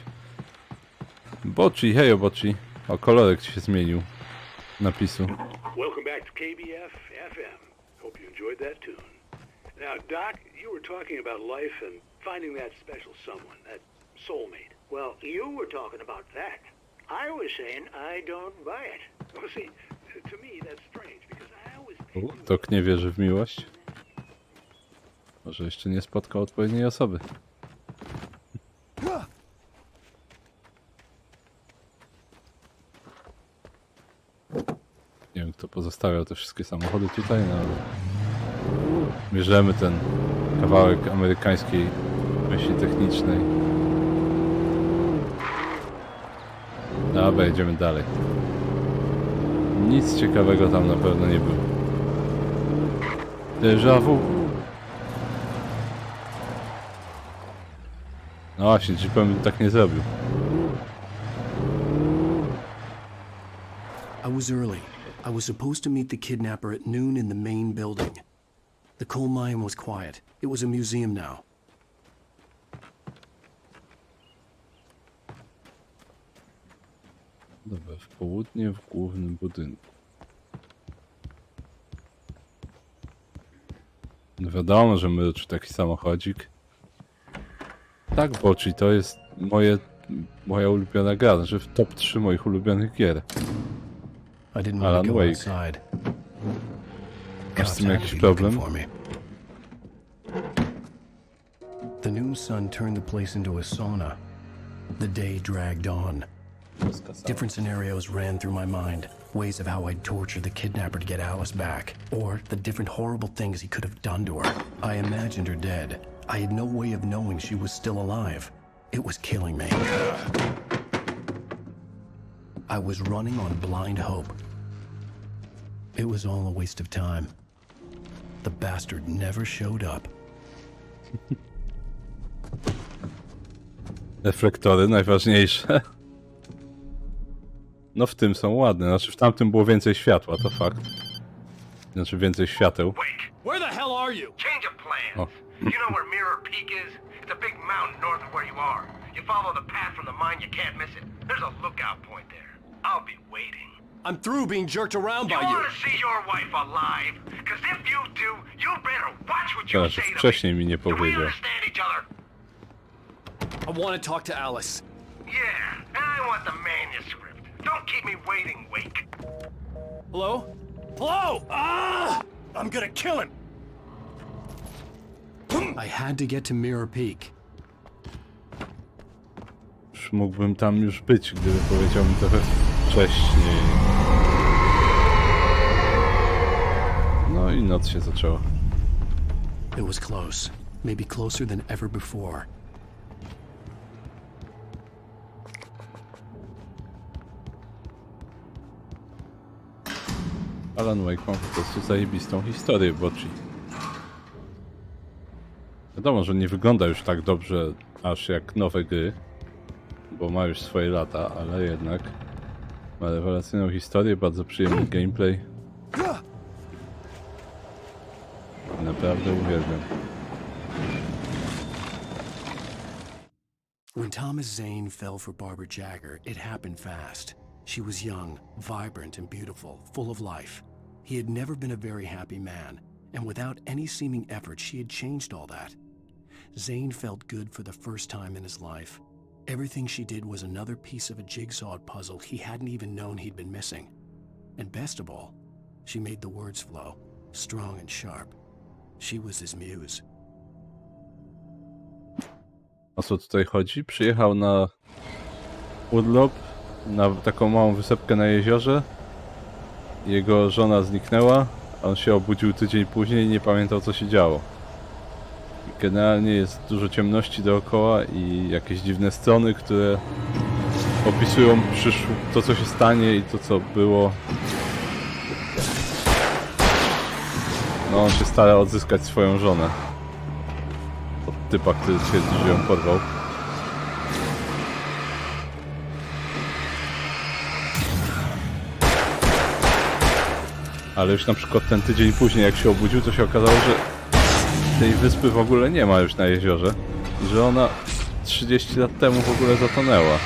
Boci, hej Boci. O, kolorek ci się zmienił napisu. Welcome back to KBF FM. Hope you enjoyed that tune. Now, Doc, you were talking about life and finding that special someone, that soulmate. Well, you were talking about that. I was saying I don't buy it. Well, see, to me that's strange because I always... Tok nie wierzy w miłość. Może jeszcze nie spotkał odpowiedniej osoby. Nie wiem, kto pozostawiał te wszystkie samochody tutaj, no ale... Bierzemy ten kawałek amerykańskiej myśli technicznej. Dobra, jedziemy dalej. Nic ciekawego tam na pewno nie było. Déjà vu. No właśnie, Jeepem bym tak nie zrobił. I was early. I was supposed to meet the kidnapper at noon in the main building. The coal mine was quiet. It was a museum now. Dobra, w południe w głównym budynku. No wiadomo, że mruczy taki samochodzik. Tak, Boci, to jest moja ulubiona gra, znaczy w top 3 moich ulubionych gier. Alan Wake. Masz z tym jakiś problem? The noon sun turned the place into a sauna. The day dragged on. Different scenarios ran through my mind. Ways of how I'd torture the kidnapper to get Alice back. Or the different horrible things he could have done to her. I imagined her dead. I had no way of knowing she was still alive. It was killing me. I was running on blind hope. It was all a waste of time. The bastard never showed up. Reflektory najważniejsze. No w tym są ładne, znaczy w tamtym było więcej światła, to fakt. Znaczy więcej świateł. Where the hell are you? Change of plans. You know where Mirror Peak is? It's a big mountain north of where you are. You follow the path from the mine, you can't miss it. There's a lookout point there. I'll be waiting. I'm through being jerked around by you. You want to see your wife alive? Because if you do, you better watch what you say to me. Wcześniej mi nie Do we powiedział. understand each other? I want to talk to Alice. Yeah, and I want the manuscript. Don't keep me waiting, Wake. Hello? Hello! Ah! I'm gonna kill him! I had to get to Mirror Peak. Już mógłbym tam już być, gdyby powiedział mi trochę wcześniej. No i noc się zaczęła. It was close. Maybe closer than ever before. Alan Wake ma po prostu zajebistą historię, Boci. Wiadomo, że nie wygląda już tak dobrze aż jak nowe gry, bo ma już swoje lata, ale jednak ma rewelacyjną historię, bardzo przyjemny gameplay. Naprawdę uwielbiam. When Thomas Zane fell for Barbara Jagger, it happened fast. She was young, vibrant and beautiful, full of life. He had never been a very happy man, and without any seeming effort, she had changed all that. Zane felt good for the first time in his life. Everything she did was another piece of a jigsaw puzzle he hadn't even known he'd been missing. And best of all, she made the words flow, strong and sharp. She was his muse. O co tutaj chodzi? Przyjechał na urlop, na taką małą wysepkę na jeziorze. Jego żona zniknęła, a on się obudził tydzień później i nie pamiętał, co się działo. Generalnie jest dużo ciemności dookoła i jakieś dziwne strony, które opisują to, co się stanie i to, co było. No, on się stara odzyskać swoją żonę. Od typa, który twierdzi, że ją porwał. Ale już na przykład ten tydzień później, jak się obudził, to się okazało, że tej wyspy w ogóle nie ma już na jeziorze. I że ona 30 lat temu w ogóle zatonęła.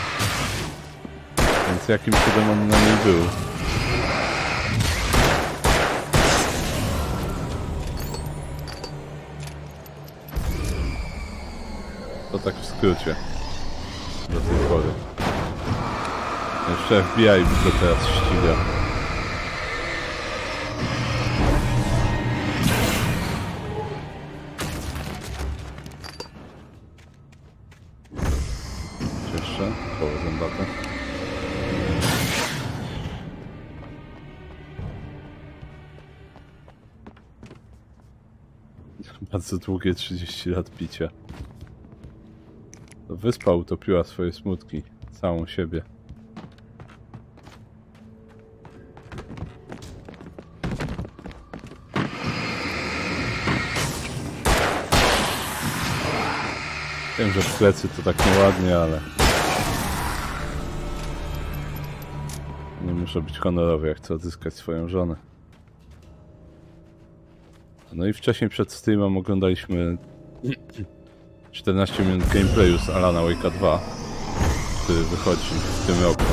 Więc jakim cudem on na niej był? To tak w skrócie. Do tej pory. Jeszcze FBI go teraz ściga. Jeszcze koło zębate. Bardzo długie 30 lat picia. To wyspa utopiła swoje smutki, całą siebie. Wiem, że w plecy to tak nieładnie, ale nie muszę być honorowy, jak chcę odzyskać swoją żonę. No i wcześniej przed streamem oglądaliśmy 14 minut gameplayu z Alana Wake'a 2, który wychodzi w tym roku.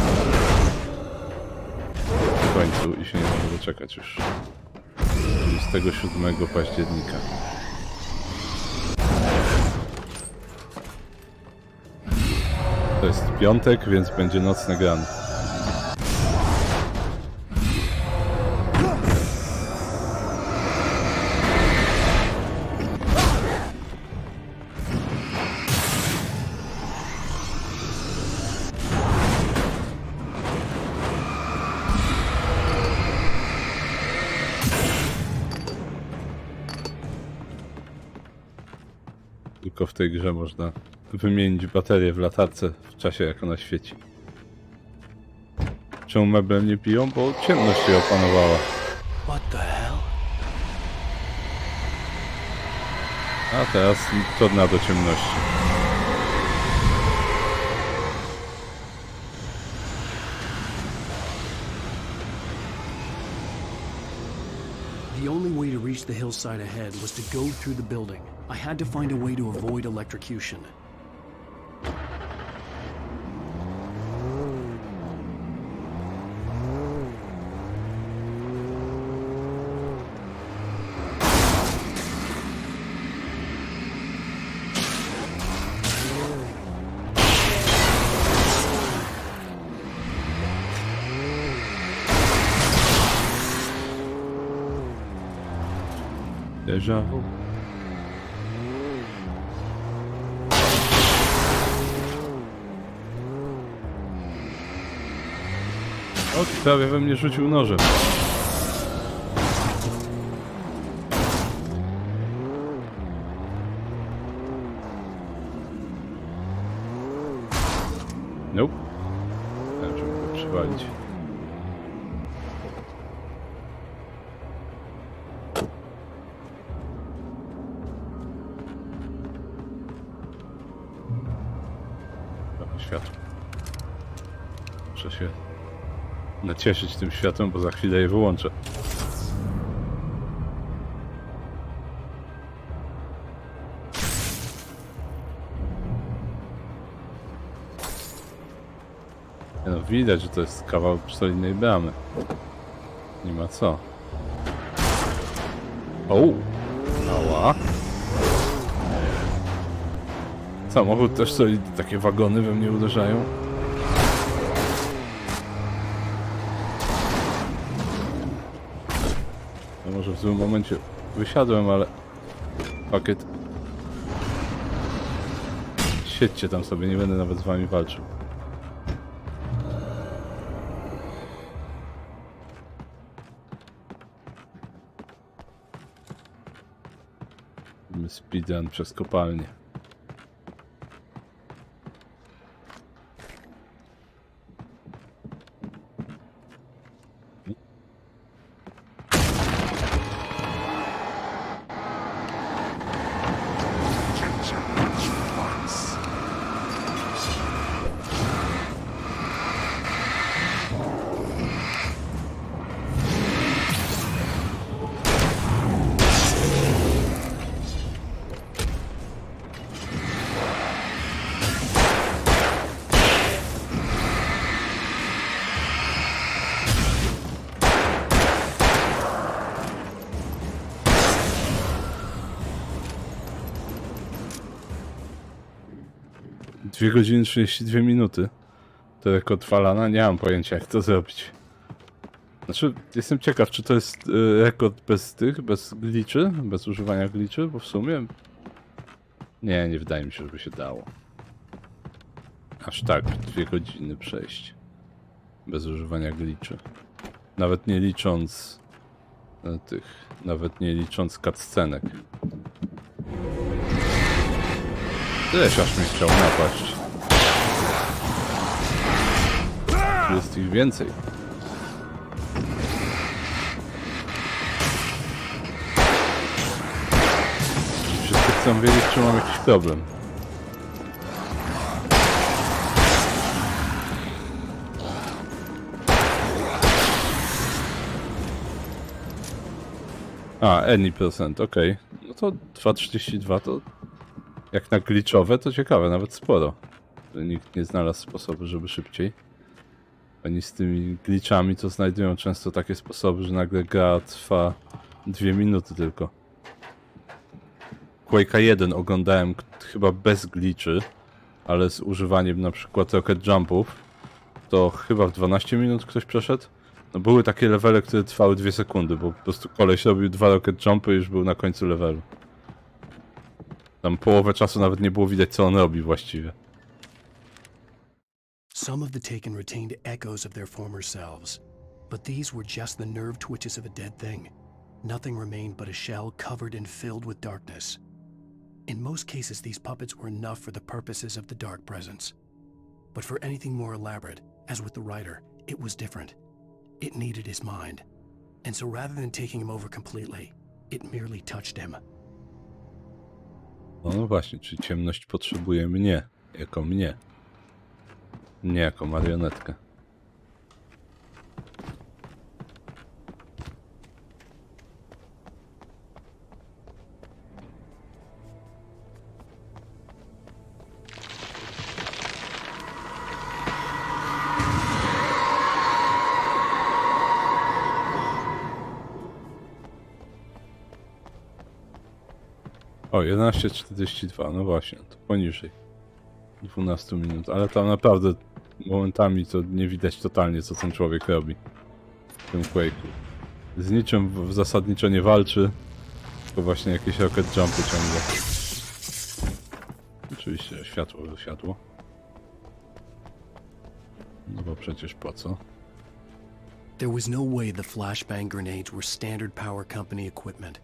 W końcu i się nie mogę doczekać już. 27 października. To jest piątek, więc będzie nocny gran. Tylko w tej grze można wymienić baterię w latarce w czasie, jak ona świeci. Czemu meble nie piją? Bo ciemność je opanowała. What the hell? A teraz tornado ciemności. The only way to reach the hillside ahead was to go through the building. I had to find a way to avoid electrocution. Déjà vu. O, prawie we mnie rzucił nożem. Nope. Tak, żeby go przywalić. Światło. Muszę się nacieszyć tym światłem, bo za chwilę je wyłączę. No, widać, że to jest kawał solidnej bramy. Nie ma co. O! Ała! Samochód też solidny, takie wagony we mnie uderzają. No może w złym momencie wysiadłem, ale pakiet. Siedźcie tam sobie, nie będę nawet z wami walczył. Speedrun przez kopalnię. 2 godziny 32 minuty. To rekord Falana? Nie mam pojęcia, jak to zrobić. Znaczy, jestem ciekaw, czy to jest rekord bez glitchy? Bez używania glitchy? Bo w sumie... Nie wydaje mi się, żeby się dało. Aż tak, 2 godziny przejść. Bez używania glitchy. Nawet nie licząc... Nawet nie licząc cutscenek. Też aż mnie chciał napaść. Jest ich więcej. Wszyscy chcą wiedzieć, czy mam jakiś problem. Any procent, okej. No to 2,32 to... Jak na glitchowe, to ciekawe, nawet sporo. Nikt nie znalazł sposobu, żeby szybciej. Oni z tymi glitchami to znajdują często takie sposoby, że nagle gra trwa 2 minuty tylko. Quake'a 1 oglądałem chyba bez glitchy, ale z używaniem na przykład rocket jumpów. To chyba w 12 minut ktoś przeszedł. No były takie levele, które trwały 2 sekundy, bo po prostu koleś robił 2 rocket jumpy i już był na końcu levelu. Tam połowę czasu nawet nie było widać, co on robi właściwie. Some of the Taken retained echoes of their former selves, but these were just the nerve twitches of a dead thing. Nothing remained but a shell covered and filled with darkness. In most cases, these puppets were enough for the purposes of the dark presence. But for anything more elaborate, as with the writer, it was different. It needed his mind. And so rather than taking him over completely, it merely touched him. No właśnie, czyli ciemność potrzebuje mnie, jako mnie. Nie jako marionetkę. O, 11:42, no właśnie, to poniżej 12 minut, ale tam naprawdę momentami to nie widać totalnie, co ten człowiek robi w tym Quake'u. Z niczym zasadniczo nie walczy, tylko właśnie jakieś rocket jumpy ciągle. Oczywiście światło wysiadło. No bo przecież po co? There was no way the flashbang grenades were standard power company equipment.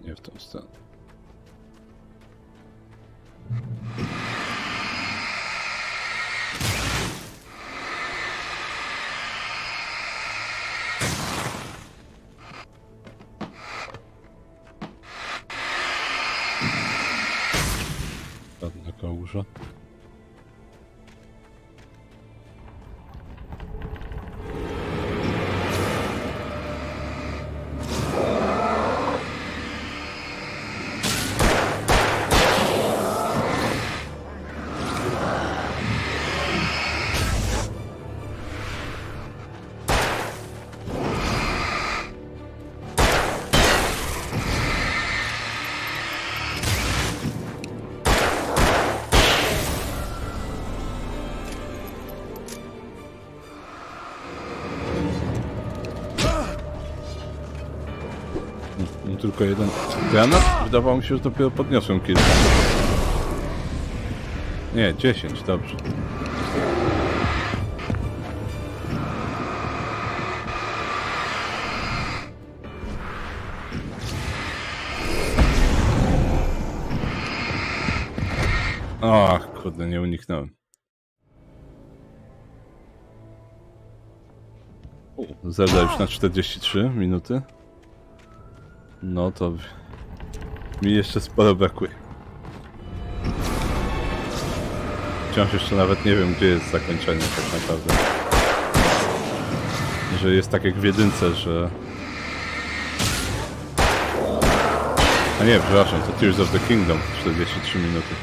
Nie w tą stronę. Żadna kałuża. Tylko jeden granat? Wydawało mi się, że dopiero podniosłem kilka. Nie, 10, dobrze. Ach, kurde, nie uniknąłem. Zelda już na 43 minuty. No to mi jeszcze sporo brakuje. Wciąż jeszcze nawet nie wiem, gdzie jest zakończenie tak naprawdę. Że jest tak jak w jedynce, że... A nie, przepraszam, to Tears of the Kingdom, 43 minuty.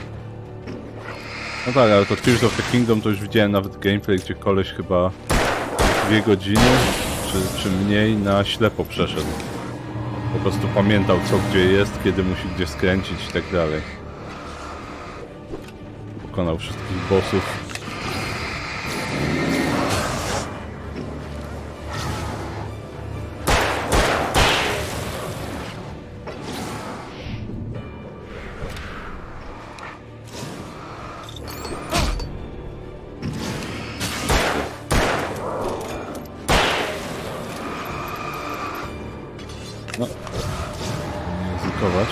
No tak, ale to Tears of the Kingdom to już widziałem nawet gameplay, gdzie koleś chyba 2 godziny czy mniej na ślepo przeszedł. po prostu pamiętał, co gdzie jest, kiedy musi gdzie skręcić i tak dalej. Pokonał wszystkich bossów. No, nie ryzykować.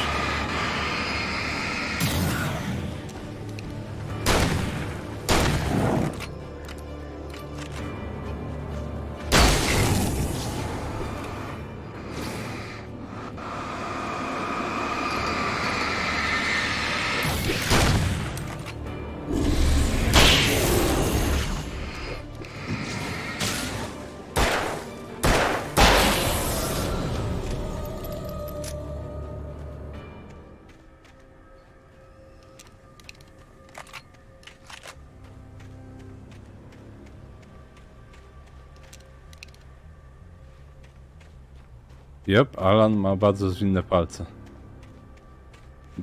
Jep, Alan ma bardzo zwinne palce.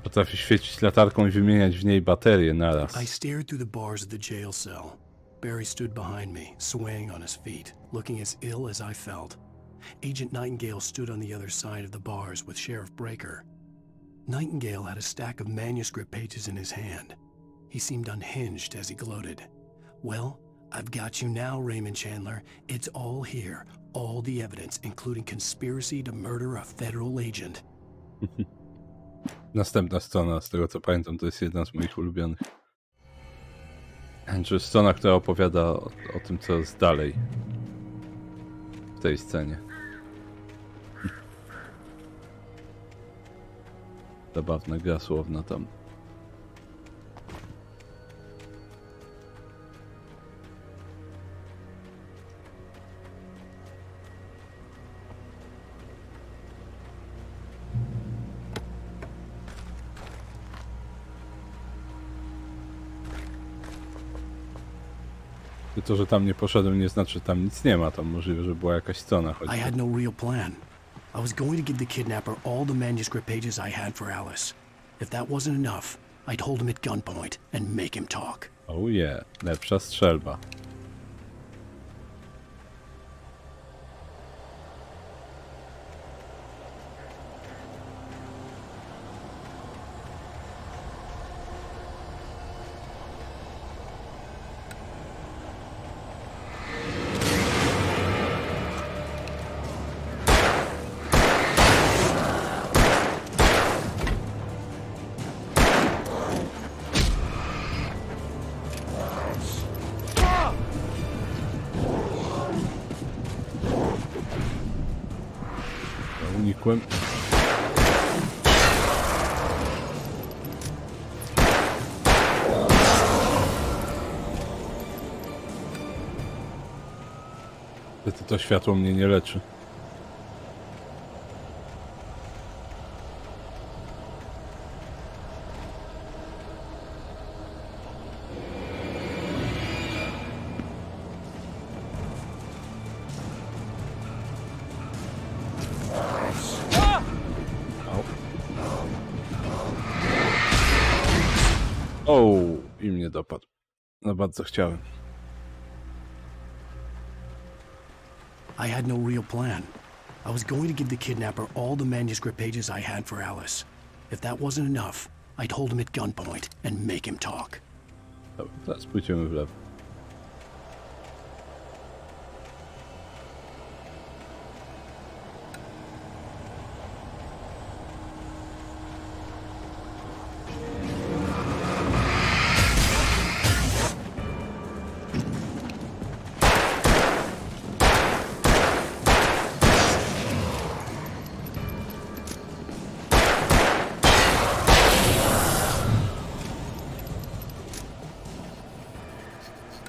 Potrafi świecić latarką i wymieniać w niej baterie naraz. I stared through the bars of the jail cell. Barry stood behind me, swaying on his feet, looking as ill as I felt. Agent Nightingale stood on the other side of the bars with Sheriff Breaker. Nightingale had a stack of manuscript pages in his hand. He seemed unhinged as he gloated. Well, I've got you now, Raymond Chandler. It's all here. All the evidence, including conspiracy to murder a federal agent. Następna strona, z tego co pamiętam, to jest jedna z moich ulubionych. Czy strona, która opowiada o tym, co jest dalej w tej scenie. Zabawna gra słowna tam. To, że tam nie poszedłem, nie znaczy, że tam nic nie ma. Tam możliwe, że była jakaś strona. I had no real plan. I was going to give the kidnapper all the manuscript pages I had for Alice. If that wasn't enough, I'd hold him at gunpoint and make him talk. Oh yeah, lepsza strzelba. Unikłem. To światło mnie nie leczy. O, i mnie dopadł. No bardzo chciałem. I had no real plan. I was going to give the kidnapper all the manuscript pages I had for Alice. If that wasn't enough, I'd hold him at gunpoint and make him talk. Dobra, teraz pójdziemy w lewo.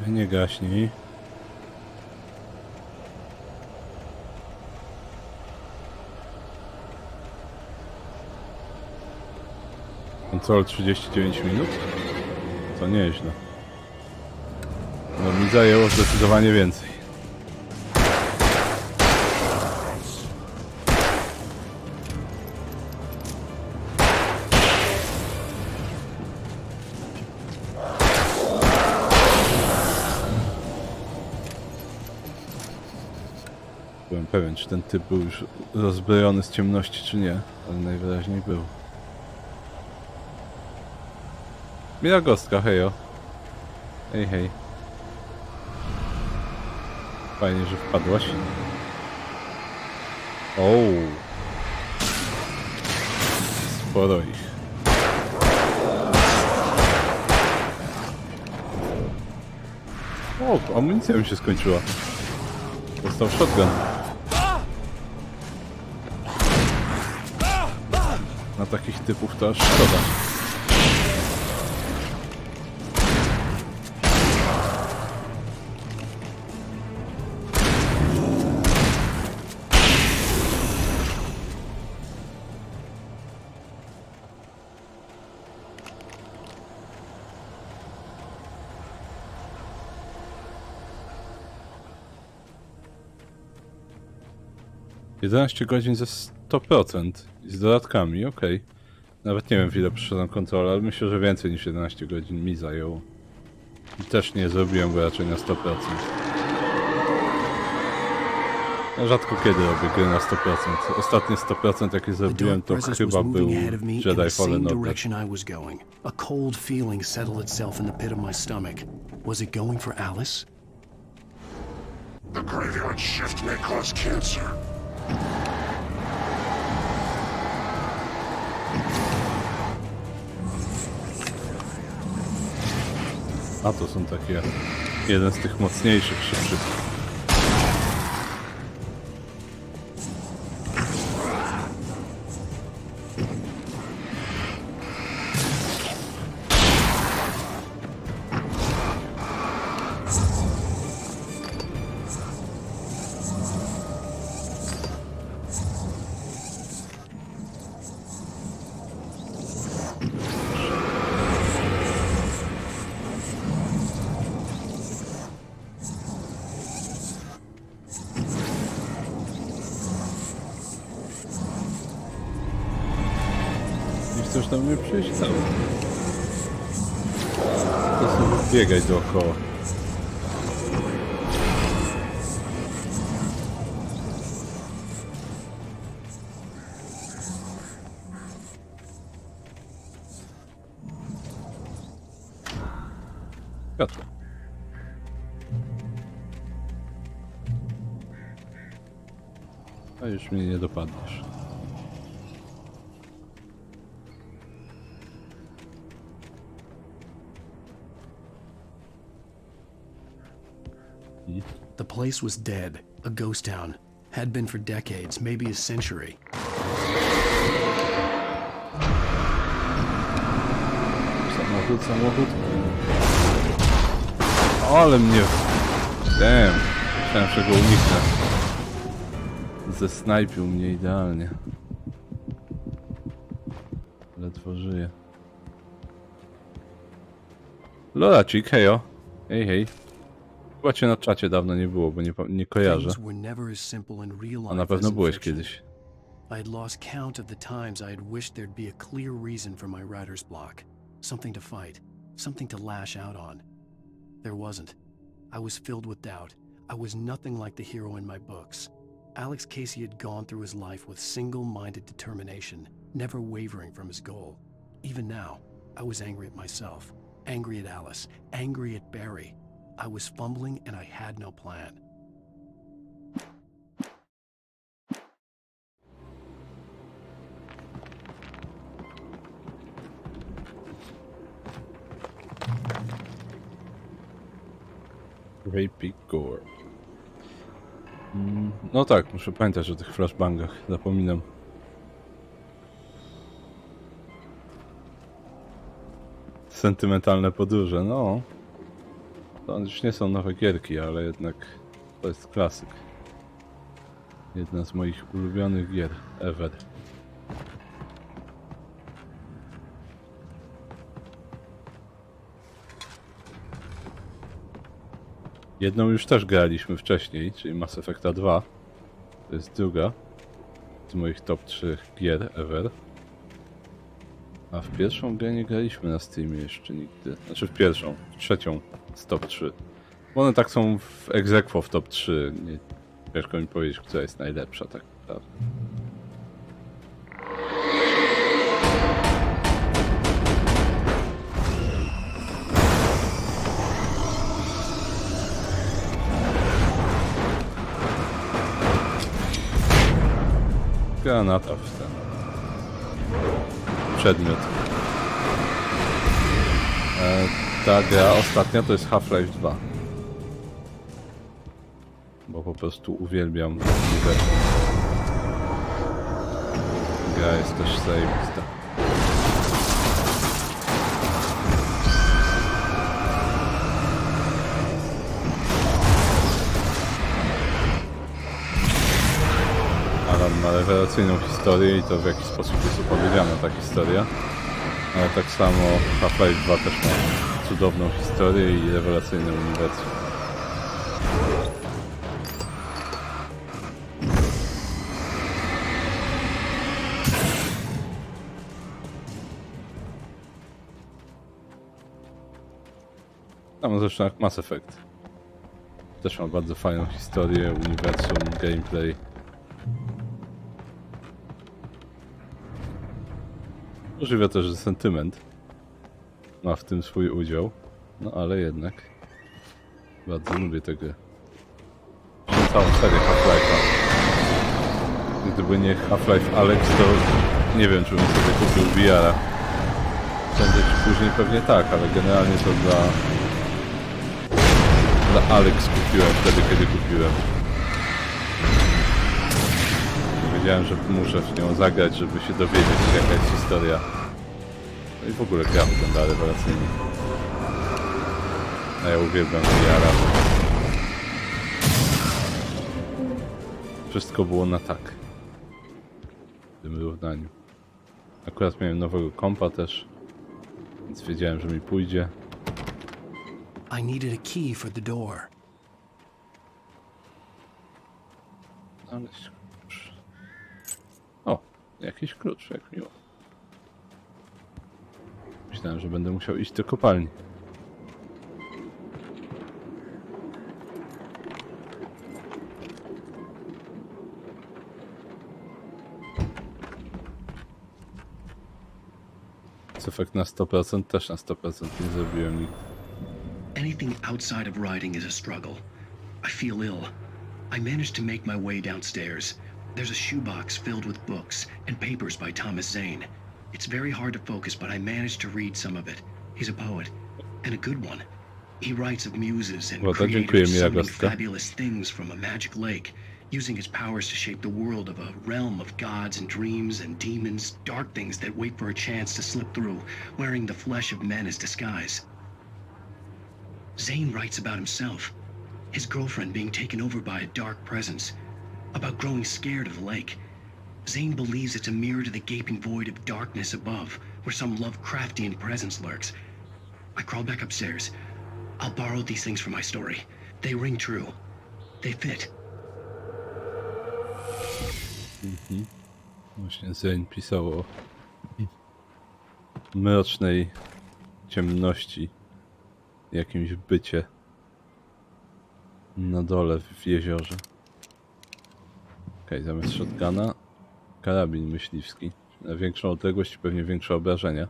Nie gaśnij. Kontrol 39 minut? To nieźle. No mi zajęło zdecydowanie więcej. pewien, czy ten typ był już rozbrojony z ciemności, czy nie, ale najwyraźniej był. Mila Gostka, hejo. Hej, hej. Fajnie, że wpadłaś. O, sporo ich. O, amunicja mi się skończyła. Dostał shotgun. Na takich typów to aż szkoda. $11 godzin ze 100% i z dodatkami, okej. Nawet nie wiem, w ile przyszedłem kontrolę, ale myślę, że więcej niż 11 godzin mi zajęło. I też nie zrobiłem go raczej na 100%. Ja rzadko kiedy robię gry na 100%. Ostatnie 100% jakie zrobiłem to chyba był Jedi Fallen Order. A cold feeling settled itself in the pit of my stomach. Was it going for Alice? The graveyard shift may cause cancer. A to są takie... jeden z tych mocniejszych, szybszych. Chcesz do mnie przyjść? Tam. To sobie biegać dookoła. Światło. A już mnie nie dopadniesz. The place was dead, a ghost town. Had been for decades, maybe a century. Samochód. Ale mnie... Damn. Myślałem, że go uniknę. Zesnajpił mnie idealnie. Ledwo żyje. Lolacik, hejo. Hej, hej. Chyba cię na czacie dawno nie było, bo nie kojarzę. A na pewno byłeś kiedyś. I had lost count of the times I had wished there'd be a clear reason for my writer's block. Something to fight. Something to lash out on. There wasn't. I was filled with doubt. I was nothing like the hero in my books. Alex Casey had gone through his life with single-minded determination, never wavering from his goal. Even now, I was angry at myself, angry at Alice, angry at Barry. I was fumbling and I had no plan. Rapey Góry. No tak, muszę pamiętać o tych flashbangach, zapominam. Sentymentalne podróże, no. To już nie są nowe gierki, ale jednak to jest klasyk. Jedna z moich ulubionych gier ever. Jedną już też graliśmy wcześniej, czyli Mass Effecta 2. To jest druga z moich top 3 gier ever. A w pierwszą grę nie graliśmy na Steamie jeszcze nigdy. Znaczy w trzecią z top 3. Bo one tak są w ex aequo w top 3. Ciężko mi powiedzieć, która jest najlepsza, tak naprawdę. Granata w ten przedmiot. Ta gra ostatnia to jest Half-Life 2. Bo po prostu uwielbiam uniwersum. Gra jest też zajebista. Alan ma rewelacyjną historię i to w jaki sposób jest opowiedziana ta historia. Ale tak samo Half-Life 2 też ma cudowną historię i rewelacyjne uniwersum. Tam zresztą jak Mass Effect. Też ma bardzo fajną historię, uniwersum, gameplay. Możliwe też, że sentyment ma w tym swój udział, no ale jednak bardzo lubię tę grę. Całą serię Half-Life'a. Gdyby nie Half-Life Alex, to nie wiem, czy bym sobie kupił VR-a. Prędzej czy później pewnie tak, ale generalnie to dla Alex kupiłem wtedy, kiedy kupiłem. Wiedziałem, że muszę w nią zagrać, żeby się dowiedzieć, jaka jest historia. No i w ogóle gra wygląda rewelacyjnie. A ja uwielbiam VR-a. Wszystko było na tak. W tym równaniu. Akurat miałem nowego kompa też, więc wiedziałem, że mi pójdzie. I needed a key for the door. Ale... O, jakiś klucz, jak miło. Myślałem, że będę musiał iść do kopalni. Efekt na 100% też na 100% nie zrobiłem nigdy. Anything outside of writing is a struggle. I feel ill. I managed to make my way downstairs. There's a shoebox filled with books and papers by Thomas Zane. It's very hard to focus, but I managed to read some of it. He's a poet, and a good one. He writes of muses and creators summoning fabulous things from a magic lake, using his powers to shape the world of a realm of gods and dreams and demons, dark things that wait for a chance to slip through, wearing the flesh of men as disguise. Zane writes about himself, his girlfriend being taken over by a dark presence, about growing scared of the lake. Zane believes it's a mirror to the gaping void of darkness above, where some Lovecraftian presence lurks. I crawl back upstairs. I'll borrow these things for my story. They ring true. They fit. Właśnie Zane pisał o mrocznej ciemności, jakimś bycie na dole w jeziorze. Okej, zamiast shotguna karabin myśliwski. Na większą odległość i pewnie większe obrażenia.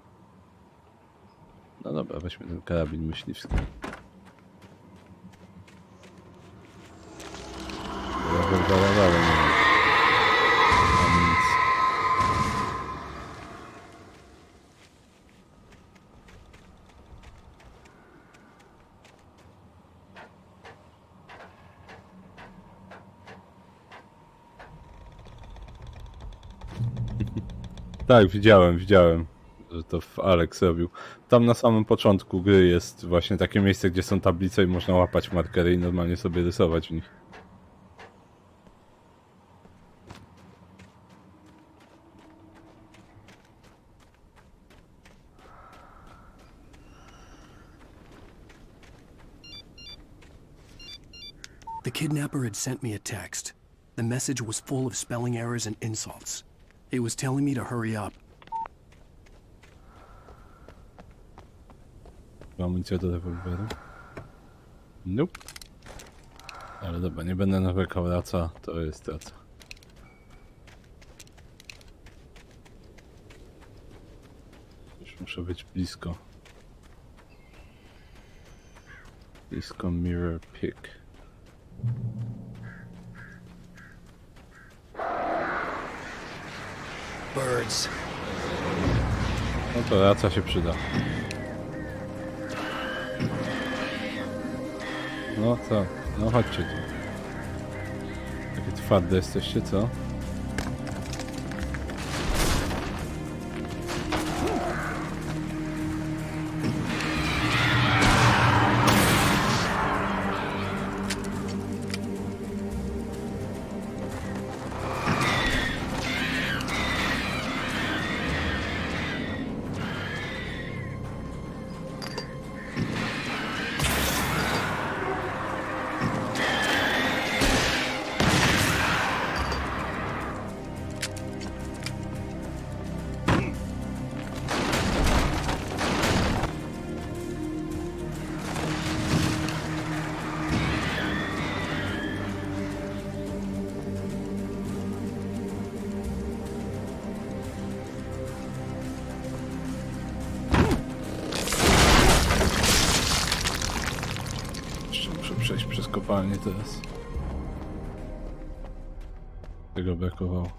No dobra, weźmy ten karabin myśliwski. Nie wiem. Tak, widziałem, że to Alex robił. Tam na samym początku gry jest właśnie takie miejsce, gdzie są tablice i można łapać markery i normalnie sobie rysować w nich. The kidnapper had sent me a text. The message was full of spelling errors and insults. It was telling me to hurry up. Amunicja do rewolweru. Nope. Ale dobra, nie będę nawykał, raca to jest raca. Już muszę być blisko. Blisko mirror pick. Birds. No to raca się przyda. No to, no chodźcie tu. Takie twarde jesteście, co? Muszę przejść przez kopalnię teraz. Tego brakowało.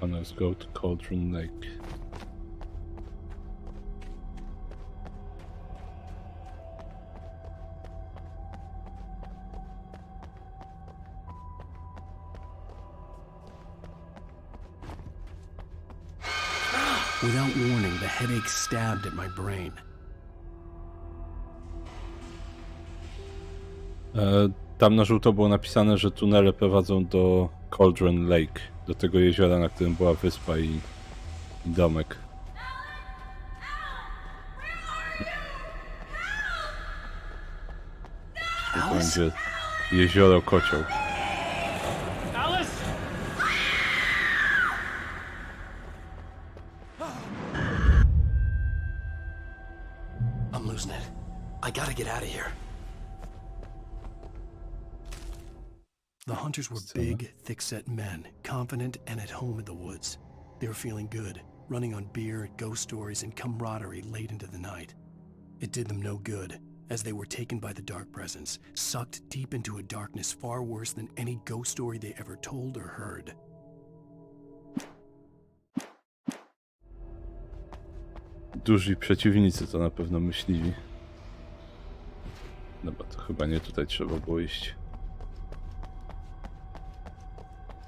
And let's go to Cauldron Lake. Without warning, the headache stabbed at my brain. Tam na żółto było napisane, że tunele prowadzą do Cauldron Lake, do tego jeziora, na którym była wyspa i domek. To będzie jezioro kocioł. I'm losing it. I gotta get out of here. The hunters were big, thick-set men, confident and at home in the woods. They were feeling good, running on beer, ghost stories, and camaraderie late into the night. It did them no good, as they were taken by the dark presence, sucked deep into a darkness far worse than any ghost story they ever told or heard. Duzi przeciwnicy to na pewno myśliwi. Dobra, to chyba nie tutaj trzeba było iść.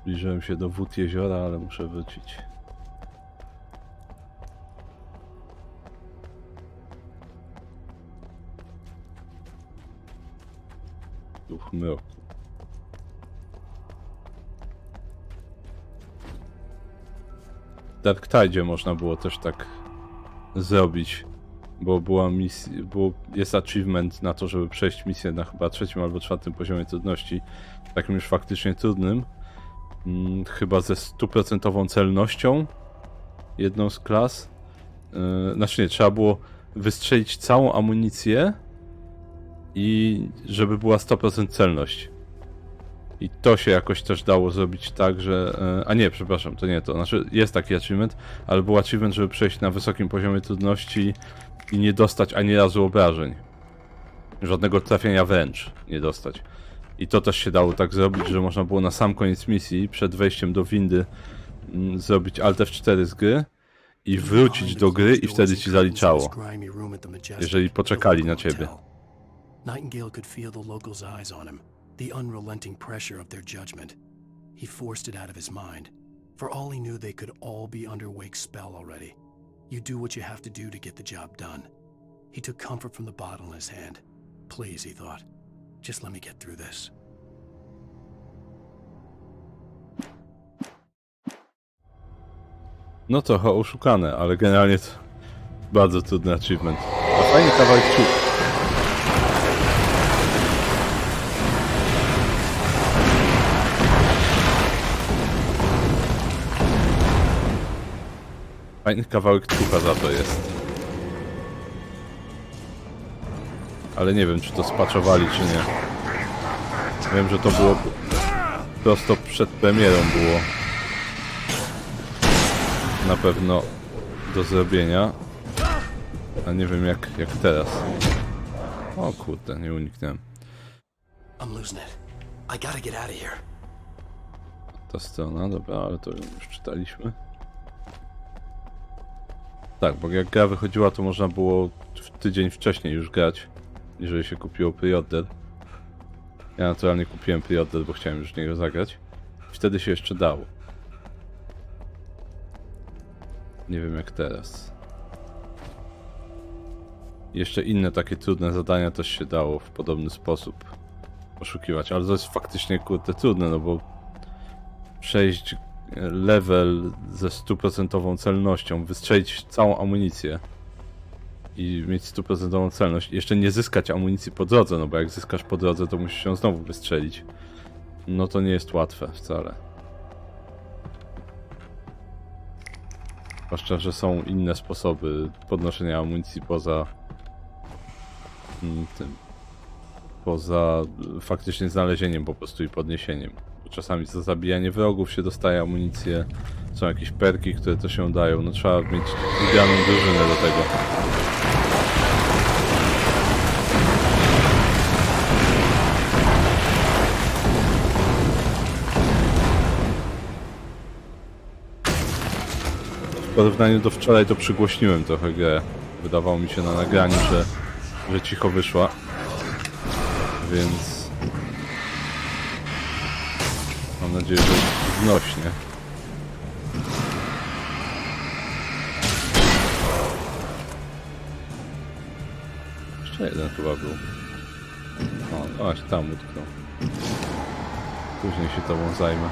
Zbliżyłem się do wód jeziora, ale muszę wrócić. Duch mroku. W Dark Tide można było też tak zrobić, bo była misja, jest achievement na to, żeby przejść misję na chyba 3. albo 4. poziomie trudności, takim już faktycznie trudnym, chyba ze 100% celnością, jedną z klas. Znaczy nie, trzeba było wystrzelić całą amunicję i żeby była 100% celność. I to się jakoś też dało zrobić tak, że... A nie, przepraszam, to nie to. Znaczy jest taki achievement, ale był achievement, żeby przejść na wysokim poziomie trudności i nie dostać ani razu obrażeń. Żadnego trafienia wręcz nie dostać. I to też się dało tak zrobić, że można było na sam koniec misji, przed wejściem do windy, zrobić Alt F4 z gry i wrócić do gry i wtedy ci zaliczało. Jeżeli poczekali na ciebie. Nightingale could feel the locals' eyes on him, the unrelenting pressure of their judgment. He forced it out of his mind. For all he knew, they could all be under Wake's spell already. You do what you have to do to get the job done. He took comfort from the bottle in his hand. Please, he thought, just let me get through this. No trochę oszukane, ale generalnie to bardzo trudny achievement. fajny kawałek czuł. Fajny kawałek czucha za to jest. Ale nie wiem, czy to spaczowali, czy nie. Wiem, że to było prosto przed premierą było. Na pewno do zrobienia. A nie wiem jak teraz. O kurde, nie uniknąłem. Ta strona, dobra, ale to już czytaliśmy. Tak, bo jak gra wychodziła, to można było w tydzień wcześniej już grać, jeżeli się kupiło preorder. Ja naturalnie kupiłem preorder, bo chciałem już w niego zagrać. Wtedy się jeszcze dało. Nie wiem jak teraz. Jeszcze inne takie trudne zadania też się dało w podobny sposób poszukiwać, ale to jest faktycznie kurde trudne, no bo przejść level ze 100% celnością, wystrzelić całą amunicję i mieć 100% celność, jeszcze nie zyskać amunicji po drodze, no bo jak zyskasz po drodze, to musisz się znowu wystrzelić. No to nie jest łatwe wcale. Zwłaszcza, że są inne sposoby podnoszenia amunicji poza tym, poza faktycznie znalezieniem po prostu i podniesieniem. Czasami za zabijanie wrogów się dostaje amunicję, są jakieś perki, które to się dają, no trzeba mieć wygraną drużynę do tego. W porównaniu do wczoraj to przygłośniłem trochę grę. Wydawało mi się na nagraniu, że cicho wyszła, więc mam nadzieję, że znośnie. Jeszcze jeden chyba był. O, aż tam utknął. Później się tobą zajmę.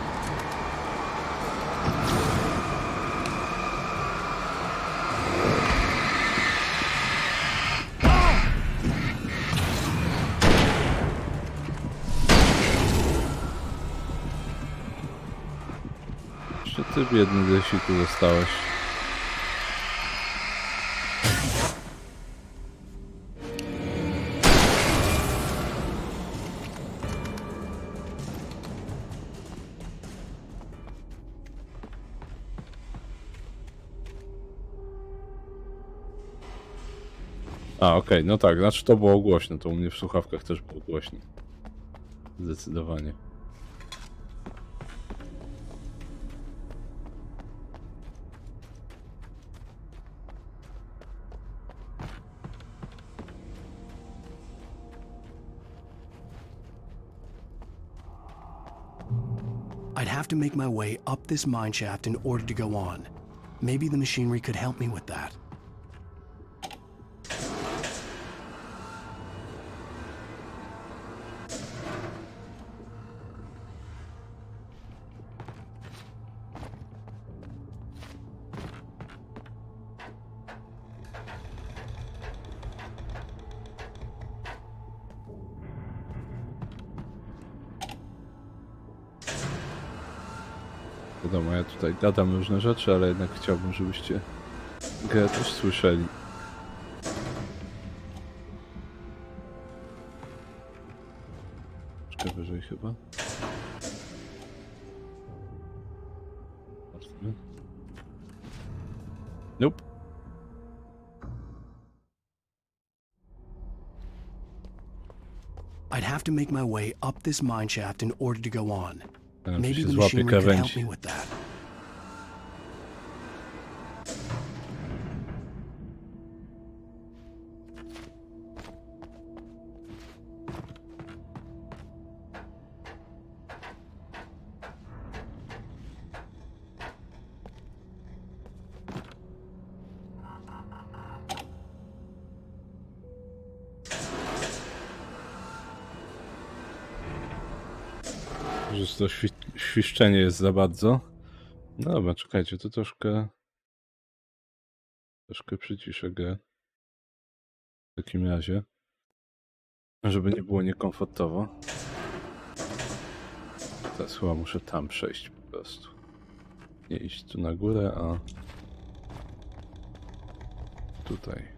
Ty biedny desiku zostałeś. A, okej, no tak, znaczy to było głośno, to u mnie w słuchawkach też było głośno. Zdecydowanie. I'd have to make my way up this mine shaft in order to go on. Maybe the machinery could help me with that. Wiadomo, ja tutaj gadam różne rzeczy, ale jednak chciałbym, żebyście grę też słyszeli. Troszkę wyżej chyba. Nope. I'd have to make my way up this mine shaft in order to go on. Maybe się the złapie machinery could help krawędzi. me with that. Że to świszczenie jest za bardzo. No dobra, czekajcie, to troszkę przyciszę grę. W takim razie, żeby nie było niekomfortowo. Teraz chyba muszę tam przejść po prostu. Nie iść tu na górę, a tutaj.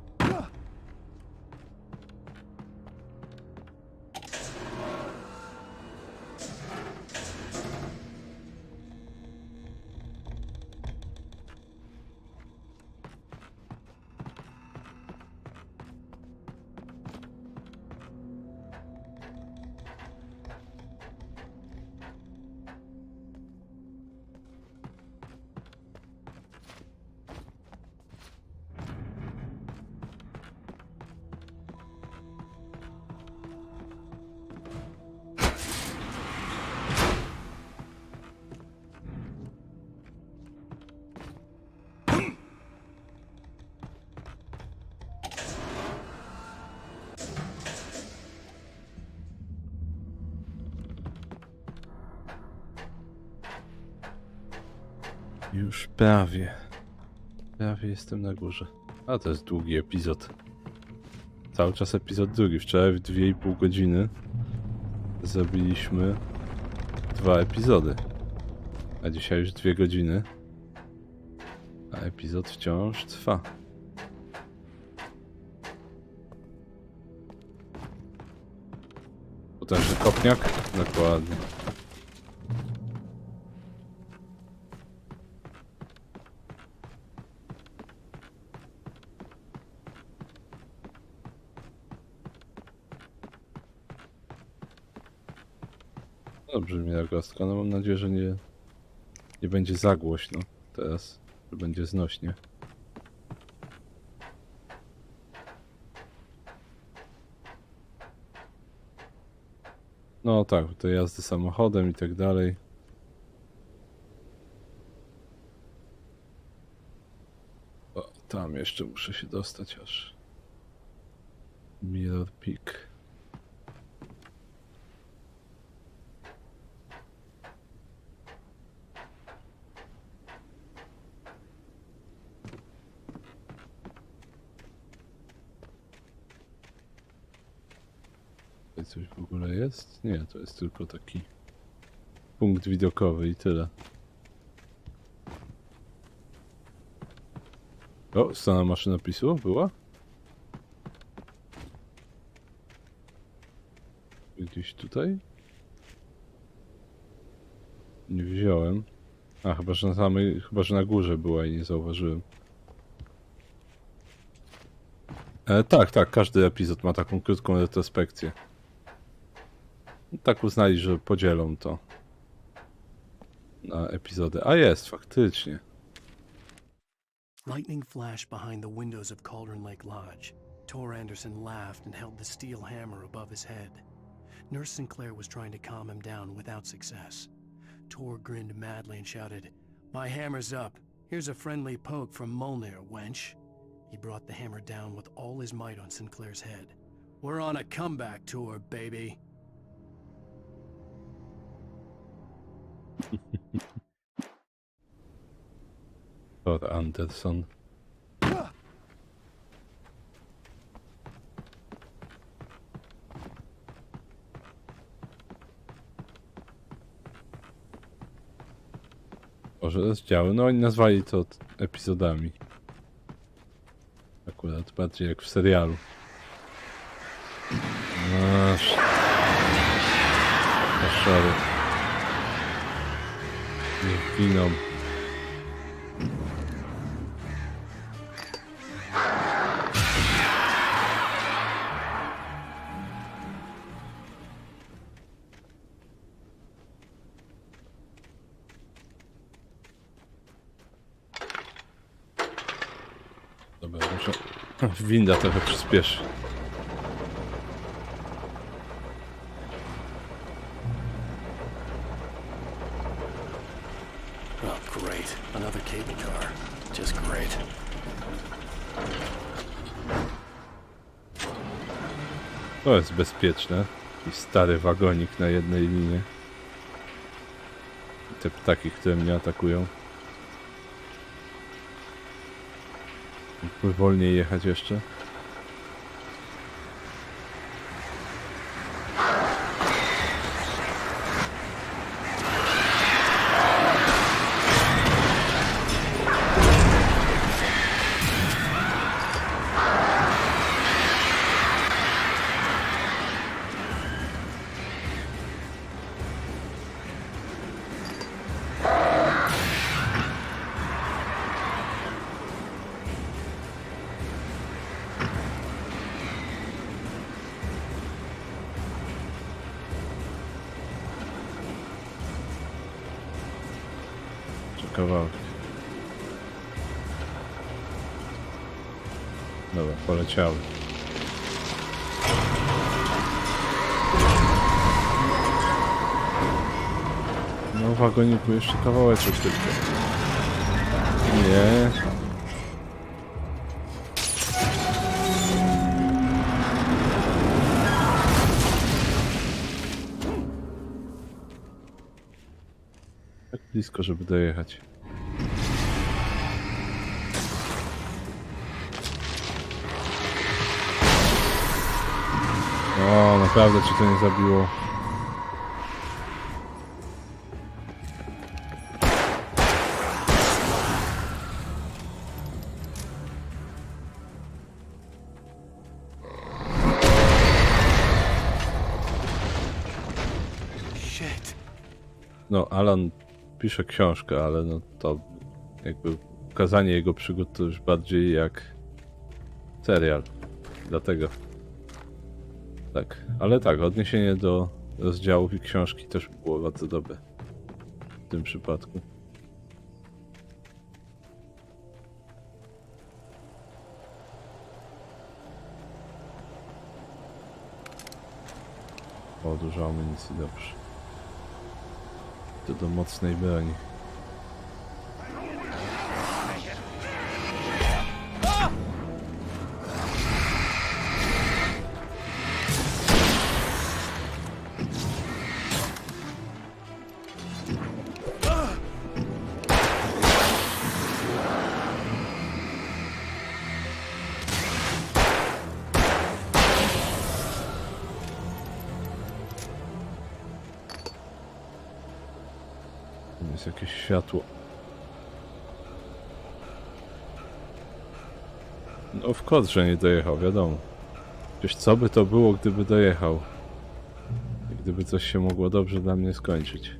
Już prawie jestem na górze. A to jest długi epizod. Cały czas epizod drugi. Wczoraj w 2,5 godziny zrobiliśmy 2 epizody. A dzisiaj już 2 godziny. A epizod wciąż trwa. Potężny kopniak? Dokładnie. Dobrze mi nagłostka, no mam nadzieję, że nie będzie za głośno teraz, że będzie znośnie. No tak, to jazdy samochodem i tak dalej. O, tam jeszcze muszę się dostać aż. Mirror Peak. Coś w ogóle jest? Nie, to jest tylko taki punkt widokowy i tyle. O, strona maszynopisu była? Gdzieś tutaj? Nie wziąłem. A, chyba że na górze była i nie zauważyłem. Tak, każdy epizod ma taką krótką retrospekcję. Tak uznali, że podzielą to na epizody. A jest, faktycznie. Lightning flashed behind the windows of Cauldron Lake Lodge. Tor Anderson laughed and held the steel hammer above his head. Nurse Sinclair was trying to calm him down without success. Tor grinned madly and shouted, "My hammer's up. Here's a friendly poke from Molnir, wench." He brought the hammer down with all his might on Sinclair's head. "We're on a comeback tour, baby." Tor Anderson. Może rozdziały, no oni nazwali to epizodami. Akurat bardziej jak w serialu. Masz. Paszory. Niech giną. Dobra, muszę... Winda trochę przyspieszy. Oh, great. Another cable car. Just great. To jest bezpieczne. Taki stary wagonik na jednej linii. I te ptaki, które mnie atakują. Mógłby wolniej jechać jeszcze. Jeszcze kawałek. Dobra, poleciały. No wagoniku, jeszcze kawałeczek tylko. Nie. Tak blisko, żeby dojechać. O, naprawdę cię to nie zabiło. No, Alan pisze książkę, ale no to jakby ukazanie jego przygód to już bardziej jak serial. Dlatego. Tak, ale tak, odniesienie do rozdziałów i książki też było bardzo dobre w tym przypadku. O, dużo amunicji, dobrze. To do mocnej broni. Jest jakieś światło. No w course, że nie dojechał, wiadomo. Przecież co by to było, gdyby dojechał? Gdyby coś się mogło dobrze dla mnie skończyć.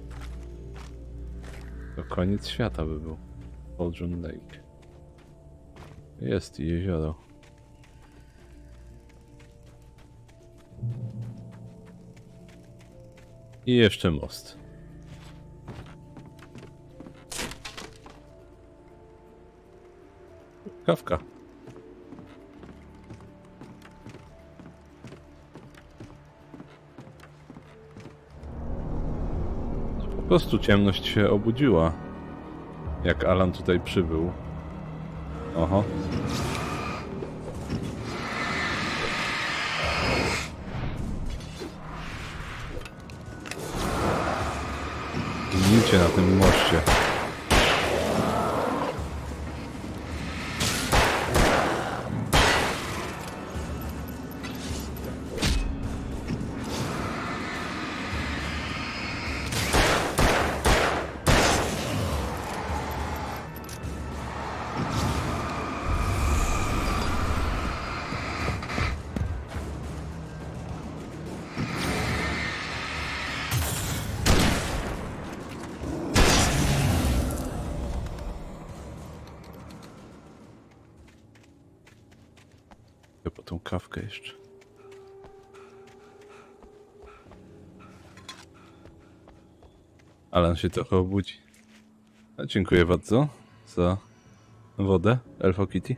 To koniec świata by był. Cauldron Lake. Jest i jezioro. I jeszcze most. Kawka. Po prostu ciemność się obudziła. Jak Alan tutaj przybył. Oho. Gnijcie na tym moście. Po tą kawkę jeszcze. Alan się trochę obudzi. A dziękuję bardzo za wodę, Elfo Kitty.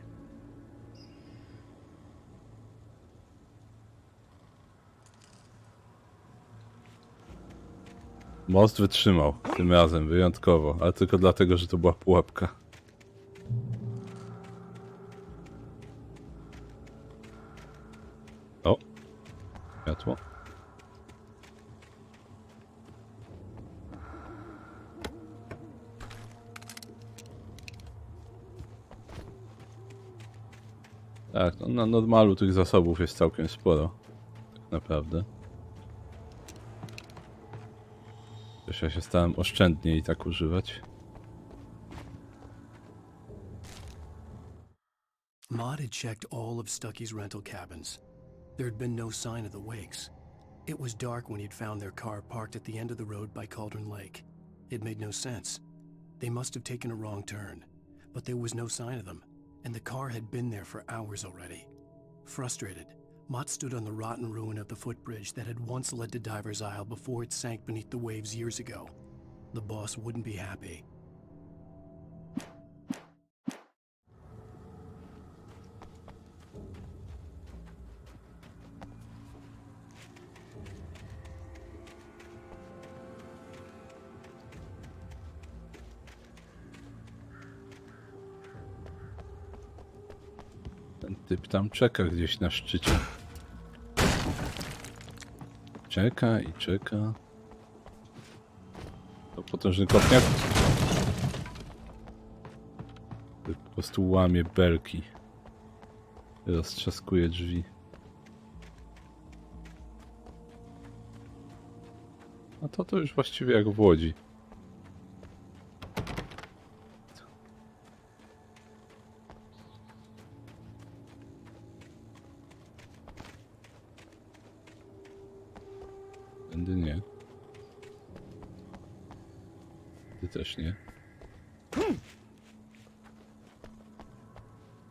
Most wytrzymał tym razem, wyjątkowo, ale tylko dlatego, że to była pułapka. O! Światło. Tak, no, na normalu tych zasobów jest całkiem sporo. Tak naprawdę. Też ja się starałem oszczędnie i tak używać. Maud had checked all of Stucky's rental cabins. There had been no sign of the wakes. It was dark when he'd found their car parked at the end of the road by Cauldron Lake. It made no sense. They must have taken a wrong turn, but there was no sign of them, and the car had been there for hours already. Frustrated, Mott stood on the rotten ruin of the footbridge that had once led to Diver's Isle before it sank beneath the waves years ago. The boss wouldn't be happy. Ten typ tam czeka gdzieś na szczycie. Czeka i czeka. To potężny kopniak. Po prostu łamie belki. Roztrzaskuje drzwi. A to już właściwie jak w Łodzi. Tędy nie. Ty też nie.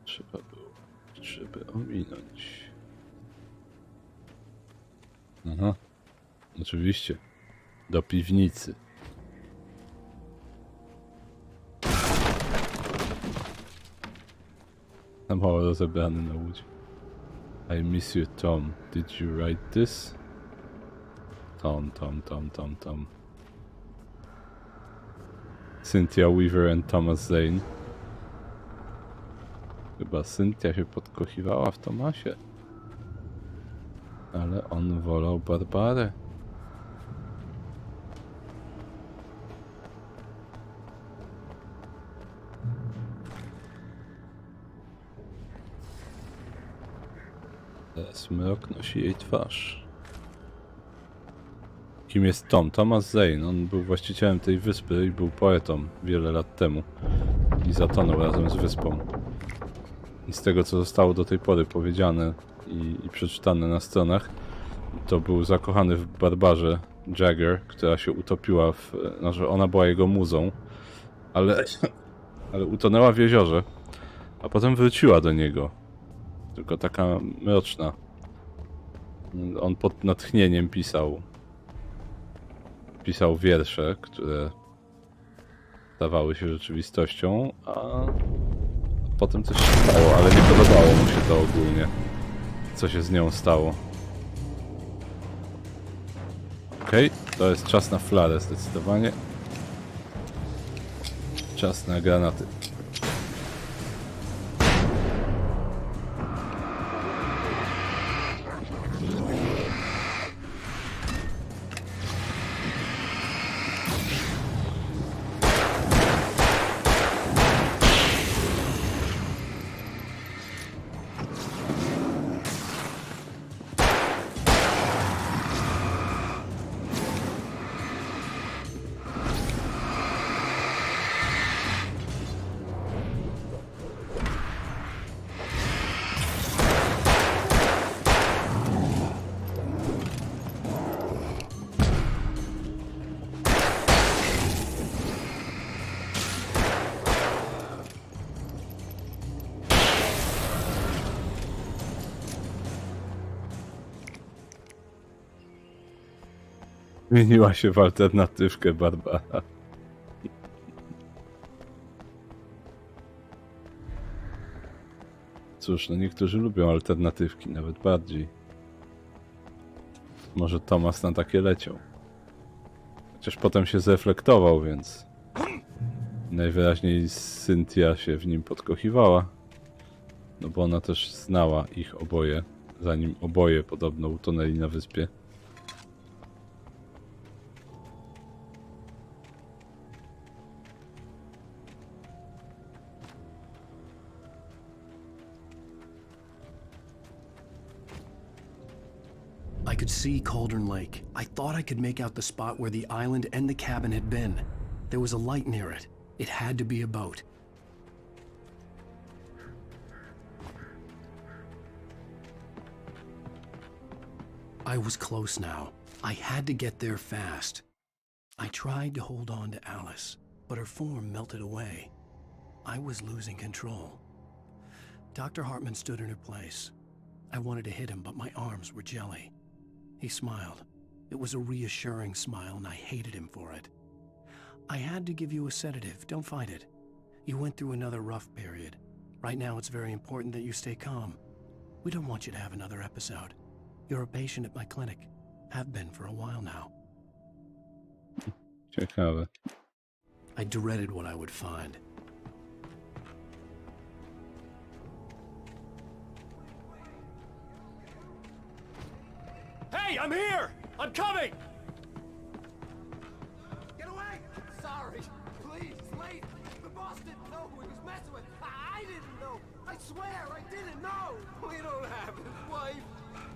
Trzeba było, żeby ominąć. Aha. Oczywiście. Do piwnicy. Mało rozebrany na łódź. I miss you, Tom. Did you write this? Tom. Cynthia Weaver and Thomas Zane. Chyba Cynthia się podkochiwała w Tomasie. Ale on wolał Barbarę. Teraz mrok nosi jej twarz. Kim jest Tom? Thomas Zane. On był właścicielem tej wyspy i był poetą wiele lat temu. I zatonął razem z wyspą. I z tego, co zostało do tej pory powiedziane i przeczytane na stronach, to był zakochany w Barbarze Jagger, która się utopiła w... Znaczy, ona była jego muzą, ale utonęła w jeziorze, a potem wróciła do niego. Tylko taka mroczna. On pod natchnieniem pisał wiersze, które stawały się rzeczywistością, a potem coś się stało, ale nie podobało mu się to ogólnie, co się z nią stało. Okej, to jest czas na flarę zdecydowanie. Czas na granaty. Zmieniła się w alternatywkę Barbara. Cóż, no niektórzy lubią alternatywki, nawet bardziej. Może Thomas na takie leciał. Chociaż potem się zreflektował, więc... Najwyraźniej Cynthia się w nim podkochiwała. No bo ona też znała ich oboje, zanim oboje podobno utonęli na wyspie. I could see Cauldron Lake. I thought I could make out the spot where the island and the cabin had been. There was a light near it. It had to be a boat. I was close now. I had to get there fast. I tried to hold on to Alice, but her form melted away. I was losing control. Dr. Hartman stood in her place. I wanted to hit him, but my arms were jelly. He smiled. It was a reassuring smile, and I hated him for it. I had to give you a sedative. Don't fight it. You went through another rough period. Right now, it's very important that you stay calm. We don't want you to have another episode. You're a patient at my clinic. Have been for a while now. Ciekawe. I dreaded what I would find. Hey, I'm here! I'm coming! Get away! Sorry. Please, late. The boss didn't know who he was messing with. I didn't know. I swear, I didn't know. We don't have his wife.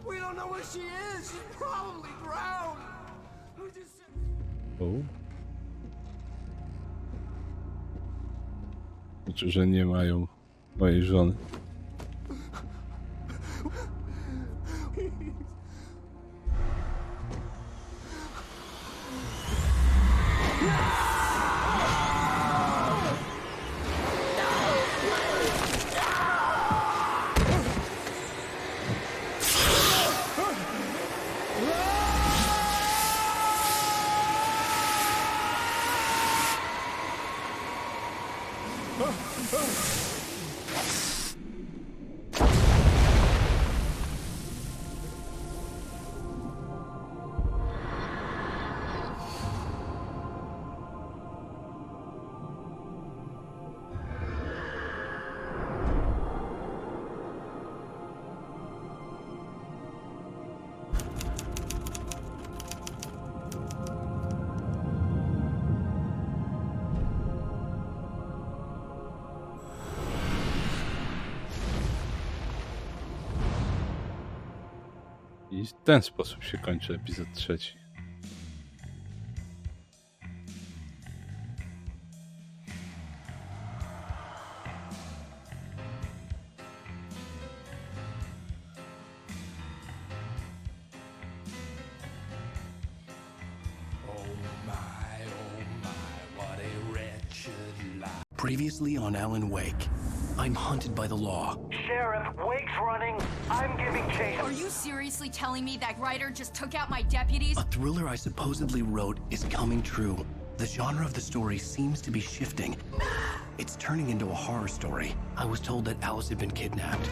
We don't know where she is. She's probably drowned. We just... O. Znaczy, że nie mają mojej żony. I w ten sposób się kończy epizod 3. Previously on Alan Wake, I'm hunted by the law. Sheriff, Wake's running. I'm giving chase. Are you seriously telling me that writer just took out my deputies? A thriller I supposedly wrote is coming true. The genre of the story seems to be shifting. It's turning into a horror story. I was told that Alice had been kidnapped,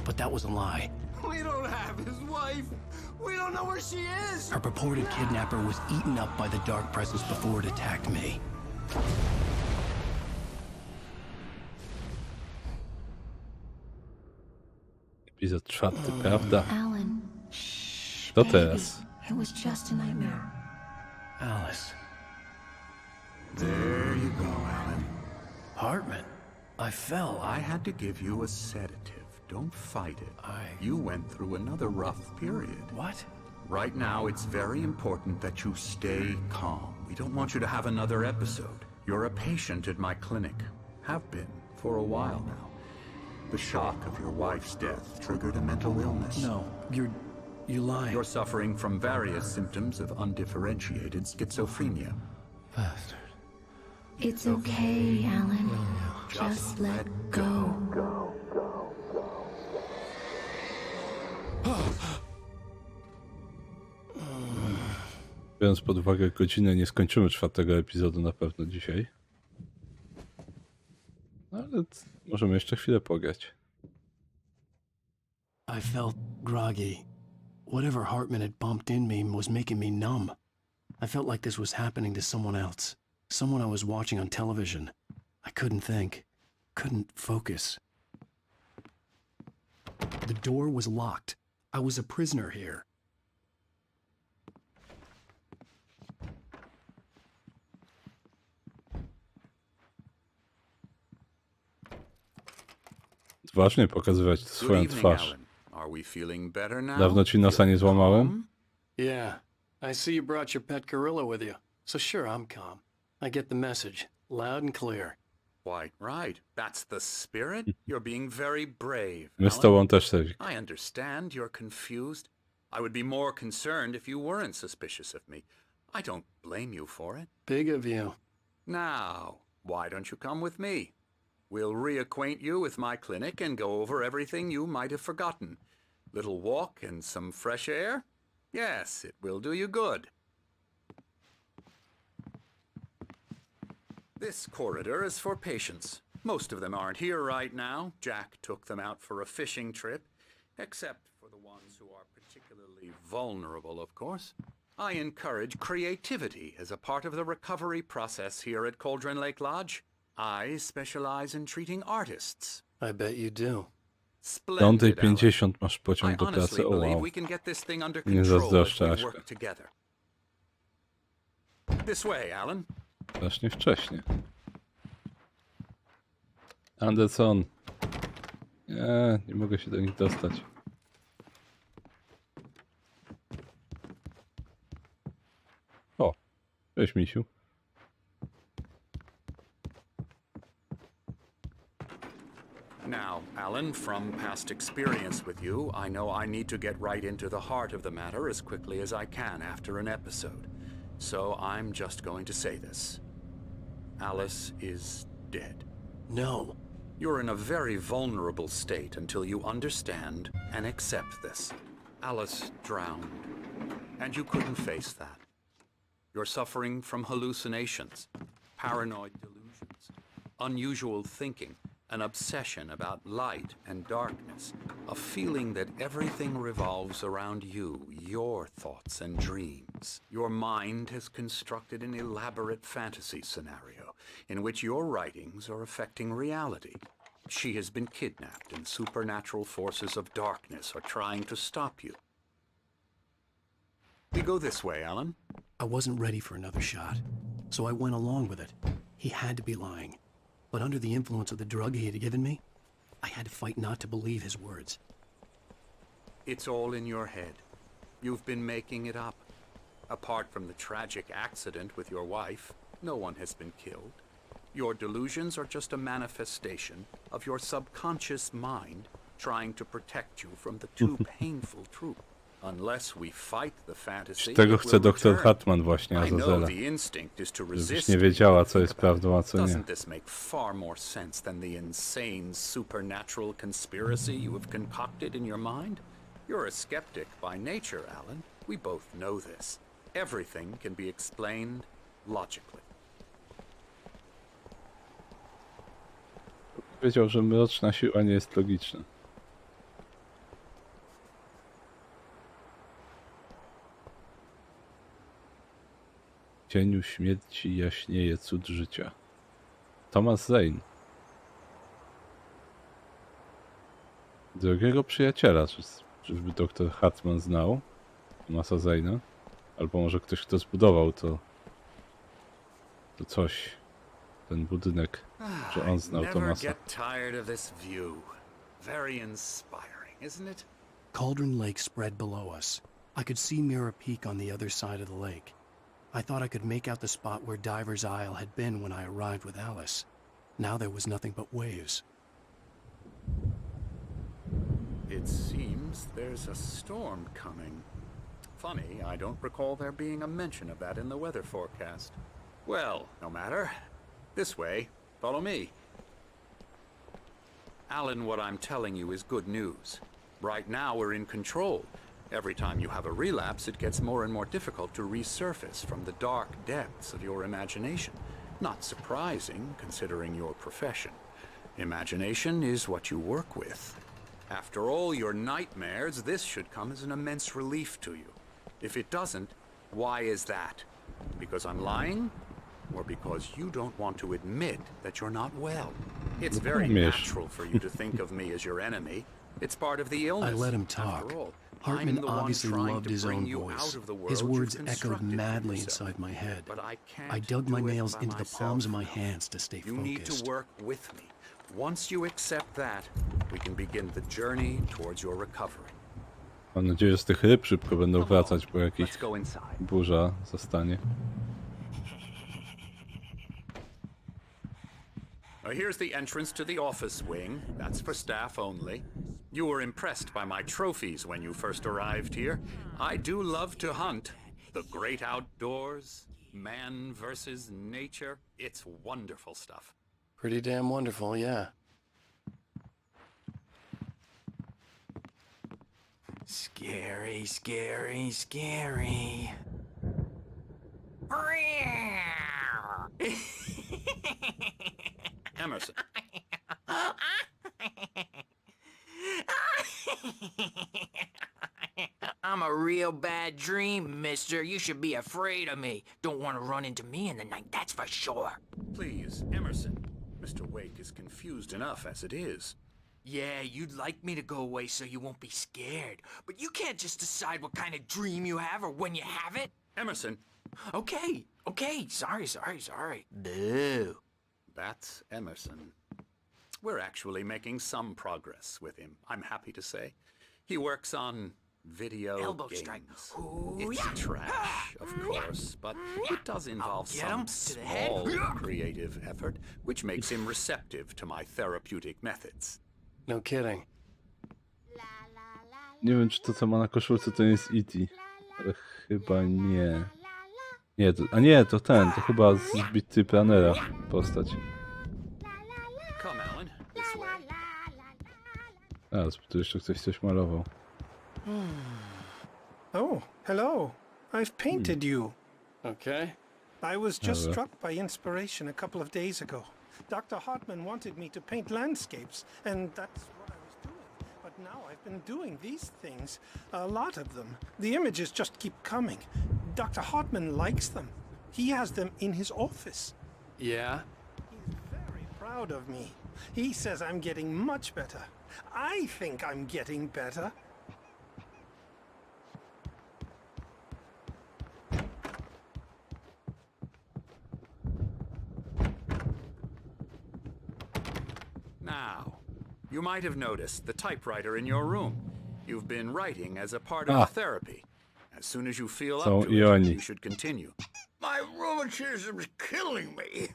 but that was a lie. We don't have his wife. We don't know where she is. Her purported kidnapper was eaten up by the dark presence before it attacked me. Epizod 4, prawda? Alan. To teraz. It was just a nightmare. Alice. There you go, Alan. Hartman, I fell. I had to give you a sedative. Don't fight it. You went through another rough period. What? Right now, it's very important that you stay calm. We don't want you to have another episode. You're a patient at my clinic. Have been for a while now. The shock of your wife's death triggered a mental illness. No, you're lying. You're suffering from various symptoms of undifferentiated schizophrenia. Bastard. It's okay, Alan. Just let go. Biorąc pod uwagę godzinę, nie skończymy 4. epizodu na pewno dzisiaj. Ale możemy jeszcze chwilę pograć. I felt groggy. Whatever Hartman had bumped in me was making me numb. I felt like this was happening to someone else. Someone I was watching on television. I couldn't think. Couldn't focus. The door was locked. I was a prisoner here. Ważnie pokazywać swoją twarz. Are we feeling better now? Dawno ci nosa nie złamałem? Yeah. I see you brought your pet gorilla with you. So sure, I'm calm. I get the message. Loud and clear. Quite right. That's the spirit. You're being very brave. My z tobą też, Sewik. I understand you're confused. I would be more concerned if you weren't suspicious of me. I don't blame you for it. Big of you. Now, why don't you come with me? We'll reacquaint you with my clinic and go over everything you might have forgotten. Little walk and some fresh air? Yes, it will do you good. This corridor is for patients. Most of them aren't here right now. Jack took them out for a fishing trip, except for the ones who are particularly vulnerable, of course. I encourage creativity as a part of the recovery process here at Cauldron Lake Lodge. I specialize in treating artists. I bet you do. Splendid, Alan. 5:50 masz I pociąg do honestly pracy. O believe wow. we can get this thing under Nie control if zazdroszczę, we Aśka. work together. This way, Alan. Strasznie wcześnie. Anderson. Nie mogę się do nich dostać. O, cześć misiu. Now, Alan, from past experience with you, I know I need to get right into the heart of the matter as quickly as I can after an episode. So I'm just going to say this. Alice is dead. No. You're in a very vulnerable state until you understand and accept this. Alice drowned, and you couldn't face that. You're suffering from hallucinations, paranoid delusions, unusual thinking, an obsession about light and darkness, a feeling that everything revolves around you, your thoughts and dreams. Your mind has constructed an elaborate fantasy scenario in which your writings are affecting reality. She has been kidnapped and supernatural forces of darkness are trying to stop you. We go this way, Alan. I wasn't ready for another shot, so I went along with it. He had to be lying. But under the influence of the drug he had given me, I had to fight not to believe his words. It's all in your head. You've been making it up. Apart from the tragic accident with your wife, no one has been killed. Your delusions are just a manifestation of your subconscious mind trying to protect you from the too painful truth. Unless we fight the fantasy, Tego it chce will dr return. Hartman właśnie, I know Azazela. the instinct is to Żebyś resist. nie wiedziała, co jest prawdą, a co nie. Doesn't this make far more sense than the insane supernatural conspiracy you have concocted in your mind? You're a skeptic by nature, Alan. We both know this. Everything can be explained logically. Wiedział, że mroczna siła nie jest logiczna. W cieniu śmierci jaśnieje cud życia. Thomas Zane. Drogiego przyjaciela. Czyżby dr Hartman znał Thomasa Zane'a? Albo może ktoś, kto zbudował to coś. Ten budynek, że on znał Thomasa. Cauldron Lake spread below us. I could see Mirror Peak on the other side of the lake. I thought I could make out the spot where Diver's Isle had been when I arrived with Alice. Now there was nothing but waves. It seems there's a storm coming. Funny, I don't recall there being a mention of that in the weather forecast. Well, no matter. This way. Follow me. Alan, what I'm telling you is good news. Right now we're in control. Every time you have a relapse, it gets more and more difficult to resurface from the dark depths of your imagination. Not surprising, considering your profession. Imagination is what you work with. After all your nightmares, this should come as an immense relief to you. If it doesn't, why is that? Because I'm lying? Or because you don't want to admit that you're not well? It's very natural for you to think of me as your enemy. It's part of the illness. I let him talk. Hartman obviously loved his own voice. His words echoed madly inside my head. I dug my nails into the palms of my hands to stay focused. You need to work with me. Once you accept that, we can begin the journey towards your recovery. Mam nadzieję, że z tych ryb szybko będą wracać, bo jakiś burza zostanie. Here's the entrance to the office wing. That's for staff only. You were impressed by my trophies when you first arrived here. I do love to hunt. The great outdoors, man versus nature. It's wonderful stuff. Pretty damn wonderful, yeah. Scary, scary, scary. Emerson. I'm a real bad dream, mister. You should be afraid of me. Don't want to run into me in the night, that's for sure. Please, Emerson. Mr. Wake is confused enough as it is. Yeah, you'd like me to go away so you won't be scared. But you can't just decide what kind of dream you have or when you have it. Emerson. Okay. Sorry. Boo. That's Emerson. We're actually making some progress with him, I'm happy to say. He works on video Elbow games. strike. It's trash, of course, but it does involve some small creative effort, which makes him receptive to my therapeutic methods. No kidding. Nie wiem, czy to, co ma na koszulce, to nie jest E.T. Ale chyba nie. Nie, to ten, to chyba z Bitty Planera postać. Come, Alan, this way. Tu jeszcze ktoś coś malował. Oh, hello. I've painted you. Okay. I was just struck by inspiration a couple of days ago. Dr. Hartman wanted me to paint landscapes, and that's what I was doing. But now I've been doing these things, a lot of them. The images just keep coming. Dr. Hartman likes them. He has them in his office. Yeah? He's very proud of me. He says I'm getting much better. I think I'm getting better. Now, you might have noticed the typewriter in your room. You've been writing as a part of therapy. As soon as you feel up to it, you should continue. My rheumatism's killing me.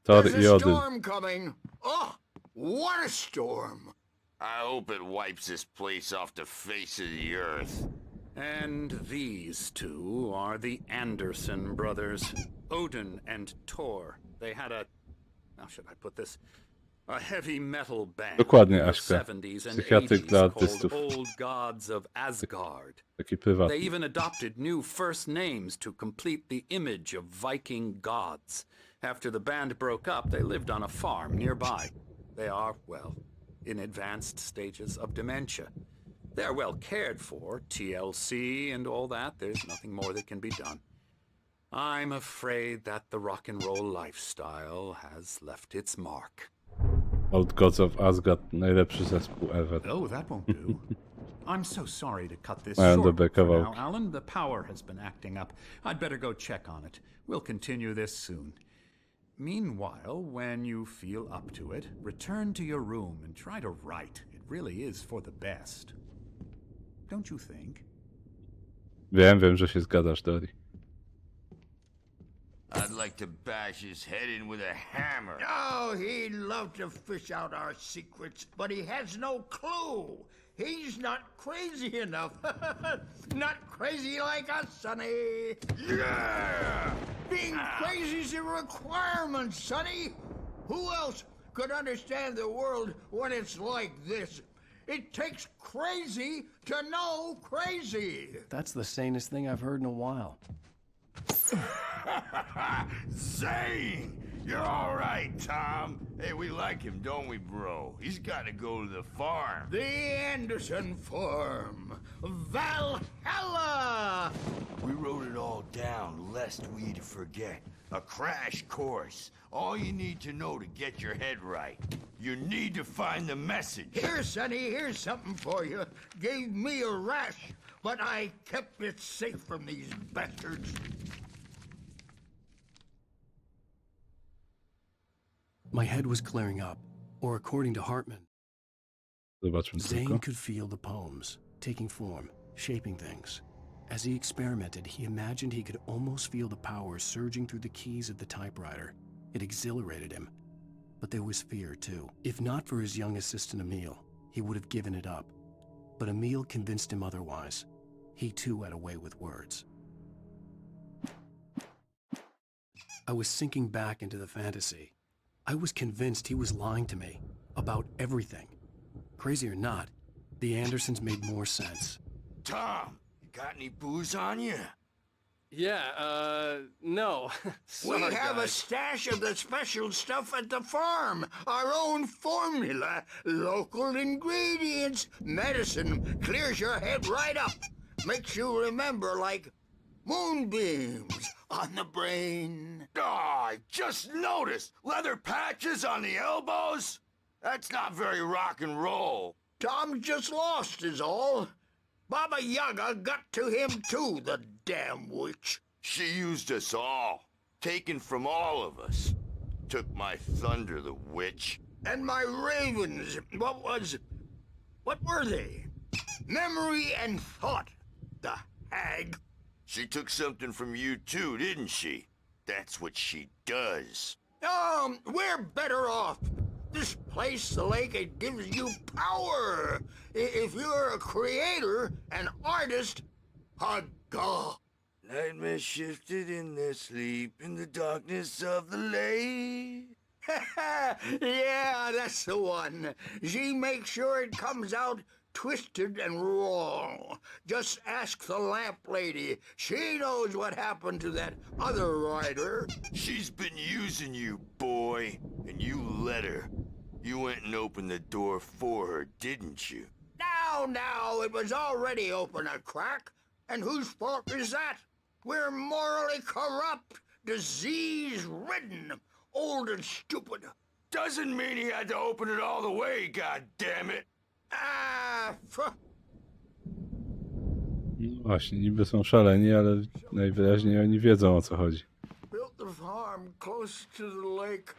There's a storm coming. Oh, what a storm. I hope it wipes this place off the face of the earth. And these two are the Anderson brothers, Odin and Thor. They had a... How should I put this? A heavy metal band Dokładnie, in the Aśka. 70s and Psychiatryk 80s dla called artystów. Old Gods of Asgard. Taki prywatny. They even adopted new first names to complete the image of Viking gods. After the band broke up, they lived on a farm nearby. They are, well, in advanced stages of dementia. They're well cared for, TLC and all that. There's nothing more that can be done. I'm afraid that the rock and roll lifestyle has left its mark. Old Gods of Asgard, najlepszy zespół ever. Oh, that won't do. I'm so sorry to cut this Mają short dobre for now, kawałki. Alan. The power has been acting up. I'd better go check on it. We'll continue this soon. Meanwhile, when you feel up to it, return to your room and try to write. It really is for the best. Don't you think? Wiem, że się zgadzasz, Dory. I'd like to bash his head in with a hammer. Oh, he'd love to fish out our secrets, but he has no clue. He's not crazy enough. Not crazy like us, Sonny. Yeah! Being crazy's a requirement, Sonny. Who else could understand the world when it's like this? It takes crazy to know crazy. That's the sanest thing I've heard in a while. Zane! You're all right, Tom. Hey, we like him, don't we, bro? He's got to go to the farm. The Anderson farm. Valhalla! We wrote it all down lest we forget. A crash course. All you need to know to get your head right. You need to find the message. Here, Sonny, here's something for you. Gave me a rash, but I kept it safe from these bastards. My head was clearing up, or according to Hartman, Zobaczmy Zane tylko. could feel the poems, taking form, shaping things. As he experimented, he imagined he could almost feel the power surging through the keys of the typewriter. It exhilarated him. But there was fear, too. If not for his young assistant Emil, he would have given it up. But Emil convinced him otherwise. He, too, had a way with words. I was sinking back into the fantasy. I was convinced he was lying to me about everything. Crazy or not, the Andersons made more sense. Tom, you got any booze on you? Yeah, no. We have a stash of the special stuff at the farm. Our own formula. Local ingredients. Medicine clears your head right up. Makes you remember like moonbeams on the brain. Oh, I just noticed. Leather patches on the elbows? That's not very rock and roll. Tom's just lost is all. Baba Yaga got to him too, the damn witch. She used us all. Taken from all of us. Took my thunder, the witch. And my ravens, what were they? Memory and thought, the hag. She took something from you too, didn't she? That's what she does. We're better off. This place, the lake, it gives you power. If you're a creator, an artist, a god. Nightmares shifted in their sleep in the darkness of the lake. Yeah, that's the one. She makes sure it comes out twisted and wrong. Just ask the lamp lady. She knows what happened to that other rider. She's been using you, boy, and you let her. You went and opened the door for her, didn't you? Now, it was already open a crack. And whose fault is that? We're morally corrupt, disease-ridden, old and stupid. Doesn't mean he had to open it all the way, goddammit. No właśnie, niby są szaleni, ale najwyraźniej oni wiedzą, o co chodzi. Built the farm close to the lake,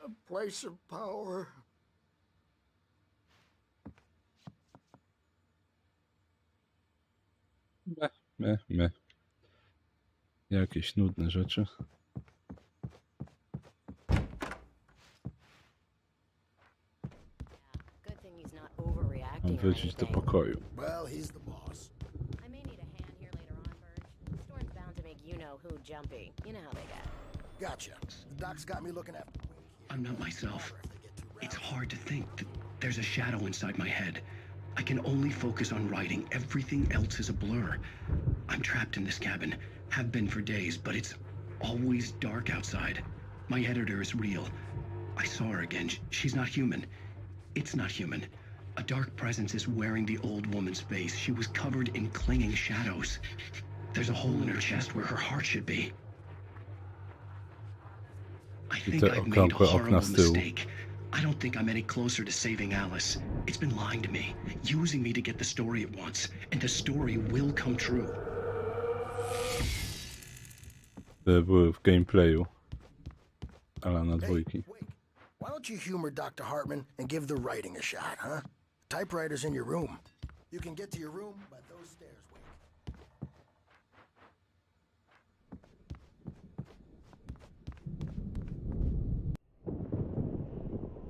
a place of power. Meh. Jakieś nudne rzeczy. Mam wrócić do pokoju. Well, he's the boss. I may need a hand here later on, Burge. The storm's bound to make you-know-who jumpy. You know how they get. Gotcha. The doc's got me looking after the wing. I'm not myself. It's hard to think that there's a shadow inside my head. I can only focus on writing. Everything else is a blur. I'm trapped in this cabin. Have been for days, but it's always dark outside. My editor is real. I saw her again. She's not human. It's not human. A dark presence is wearing the old woman's face. She was covered in clinging shadows. There's a hole in her chest where her heart should be. I think I've made a horrible mistake. I don't think I'm any closer to saving Alice. It's been lying to me, using me to get the story it wants, and the story will come true. Te były w gameplayu. Alana dwójki. Why don't you humor Dr. Hartman and give the writing a shot, huh? Typewriter's in your room. You can get to your room by those stairs, Wake.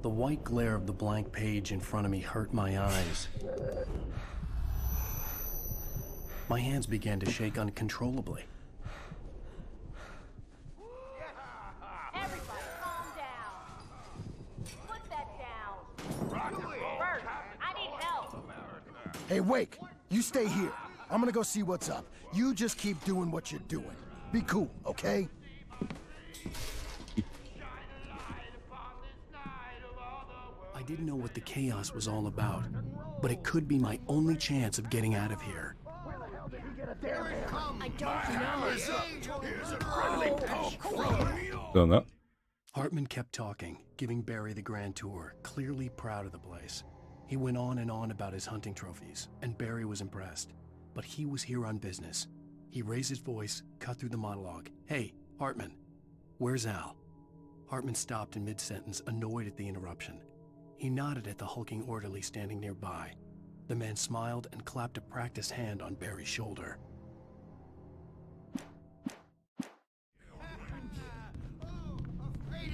The white glare of the blank page in front of me hurt my eyes. My hands began to shake uncontrollably. Everybody, calm down. Put that down. Bert, I need help. Hey, Wake, you stay here. I'm gonna go see what's up. You just keep doing what you're doing. Be cool, okay? I didn't know what the chaos was all about, but it could be my only chance of getting out of here. I don't know. Hartman kept talking, giving Barry the grand tour, clearly proud of the place. He went on and on about his hunting trophies, and Barry was impressed. But he was here on business. He raised his voice, cut through the monologue. Hey, Hartman, where's Al? Hartman stopped in mid-sentence, annoyed at the interruption. He nodded at the hulking orderly standing nearby. The man smiled and clapped a practiced hand on Barry's shoulder.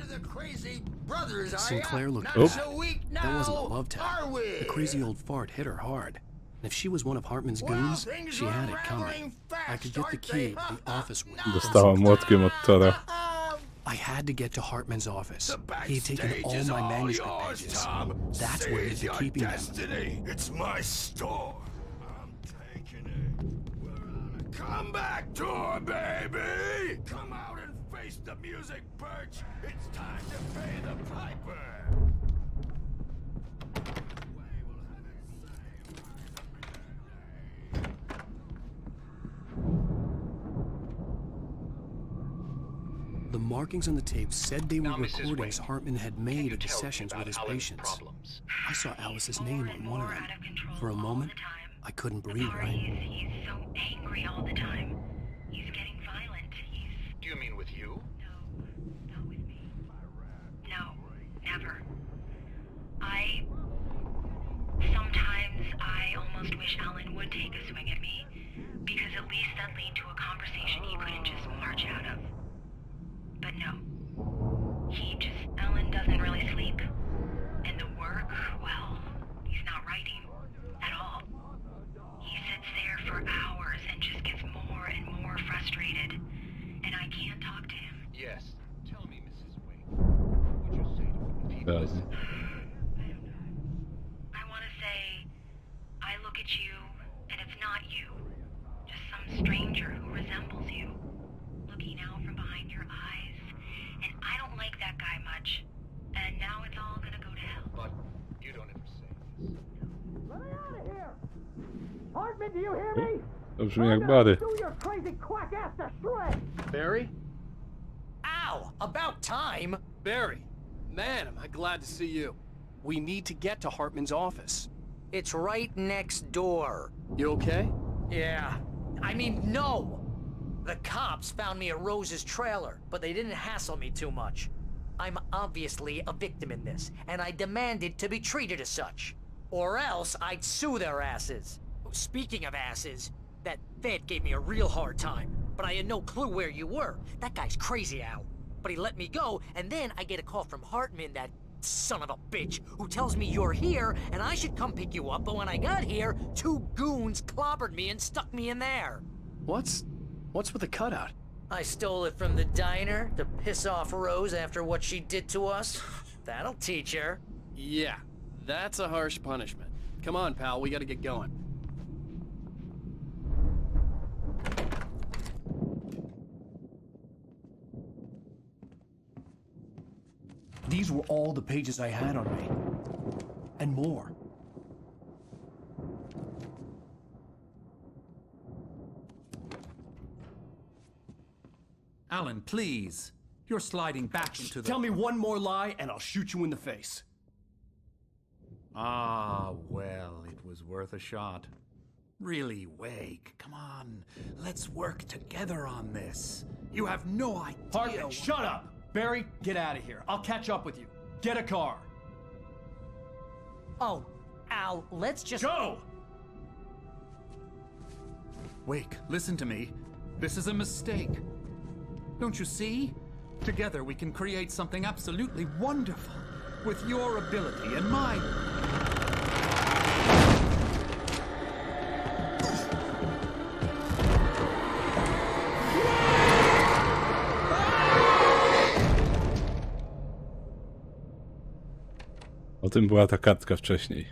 The crazy brothers, Sinclair looked not back. so weak now, That wasn't a love tap. are we? The crazy old fart hit her hard. And if she was one of Hartman's goons, things she are had it coming. rattling I could get the fast, key aren't to the office window. Dostała młotkiem od Tora. I had to get to Hartman's office. The He had taken backstage all is my all manuscript yours, pages. Tom. That's where he'd Seize be your keeping them. destiny. It's my store. I'm taking it. We're on a comeback tour, baby. Come out and face the music, Birch. It's time to pay the piper. The markings on the tape said they were recordings Hartman had made at the sessions with his patients. I saw Alice's name on one of them. For a moment, I couldn't breathe right. He's so angry all the time. He's getting violent. Do you mean with you? No, not with me. No, never. Sometimes I almost wish Alan would take a swing at me, because at least that'd lead to a conversation he couldn't just march out of. But no. Alan doesn't really sleep. And the work, well, he's not writing at all. He sits there for hours and just gets more and more frustrated. And I can't talk to him. Yes. Tell me, Mrs. Wake. What would you say to him if he was... I want to say, I look at you, and it's not you. Just some stranger who resembles you. Looking out from behind your eyes. And I don't like that guy much. And now it's all gonna go to hell. But you don't ever say this. Let me out of here! Hartman, do you hear me? To brzmi jak Bary. Do your crazy quack ass to shred! Barry? Ow! About time! Barry, man, am I glad to see you. We need to get to Hartman's office. It's right next door. You okay? Yeah. I mean, no! The cops found me at Rose's trailer, but they didn't hassle me too much. I'm obviously a victim in this, and I demanded to be treated as such. Or else I'd sue their asses. Speaking of asses, that vet gave me a real hard time, but I had no clue where you were. That guy's crazy, Al. But he let me go, and then I get a call from Hartman, that son of a bitch, who tells me you're here, and I should come pick you up, but when I got here, 2 goons clobbered me and stuck me in there. What's with the cutout? I stole it from the diner to piss off Rose after what she did to us. That'll teach her. Yeah, that's a harsh punishment. Come on, pal, we gotta get going. These were all the pages I had on me. And more. Alan, please. You're sliding back into the... Tell me one more lie and I'll shoot you in the face. Ah, well, it was worth a shot. Really, Wake, come on. Let's work together on this. You have no idea... Hartman, shut up! Barry, get out of here. I'll catch up with you. Get a car. Oh, Al, let's just... Go! Wake, listen to me. This is a mistake. Don't you see? Together we can create something absolutely wonderful. With your ability and mine. O tym była ta kartka wcześniej.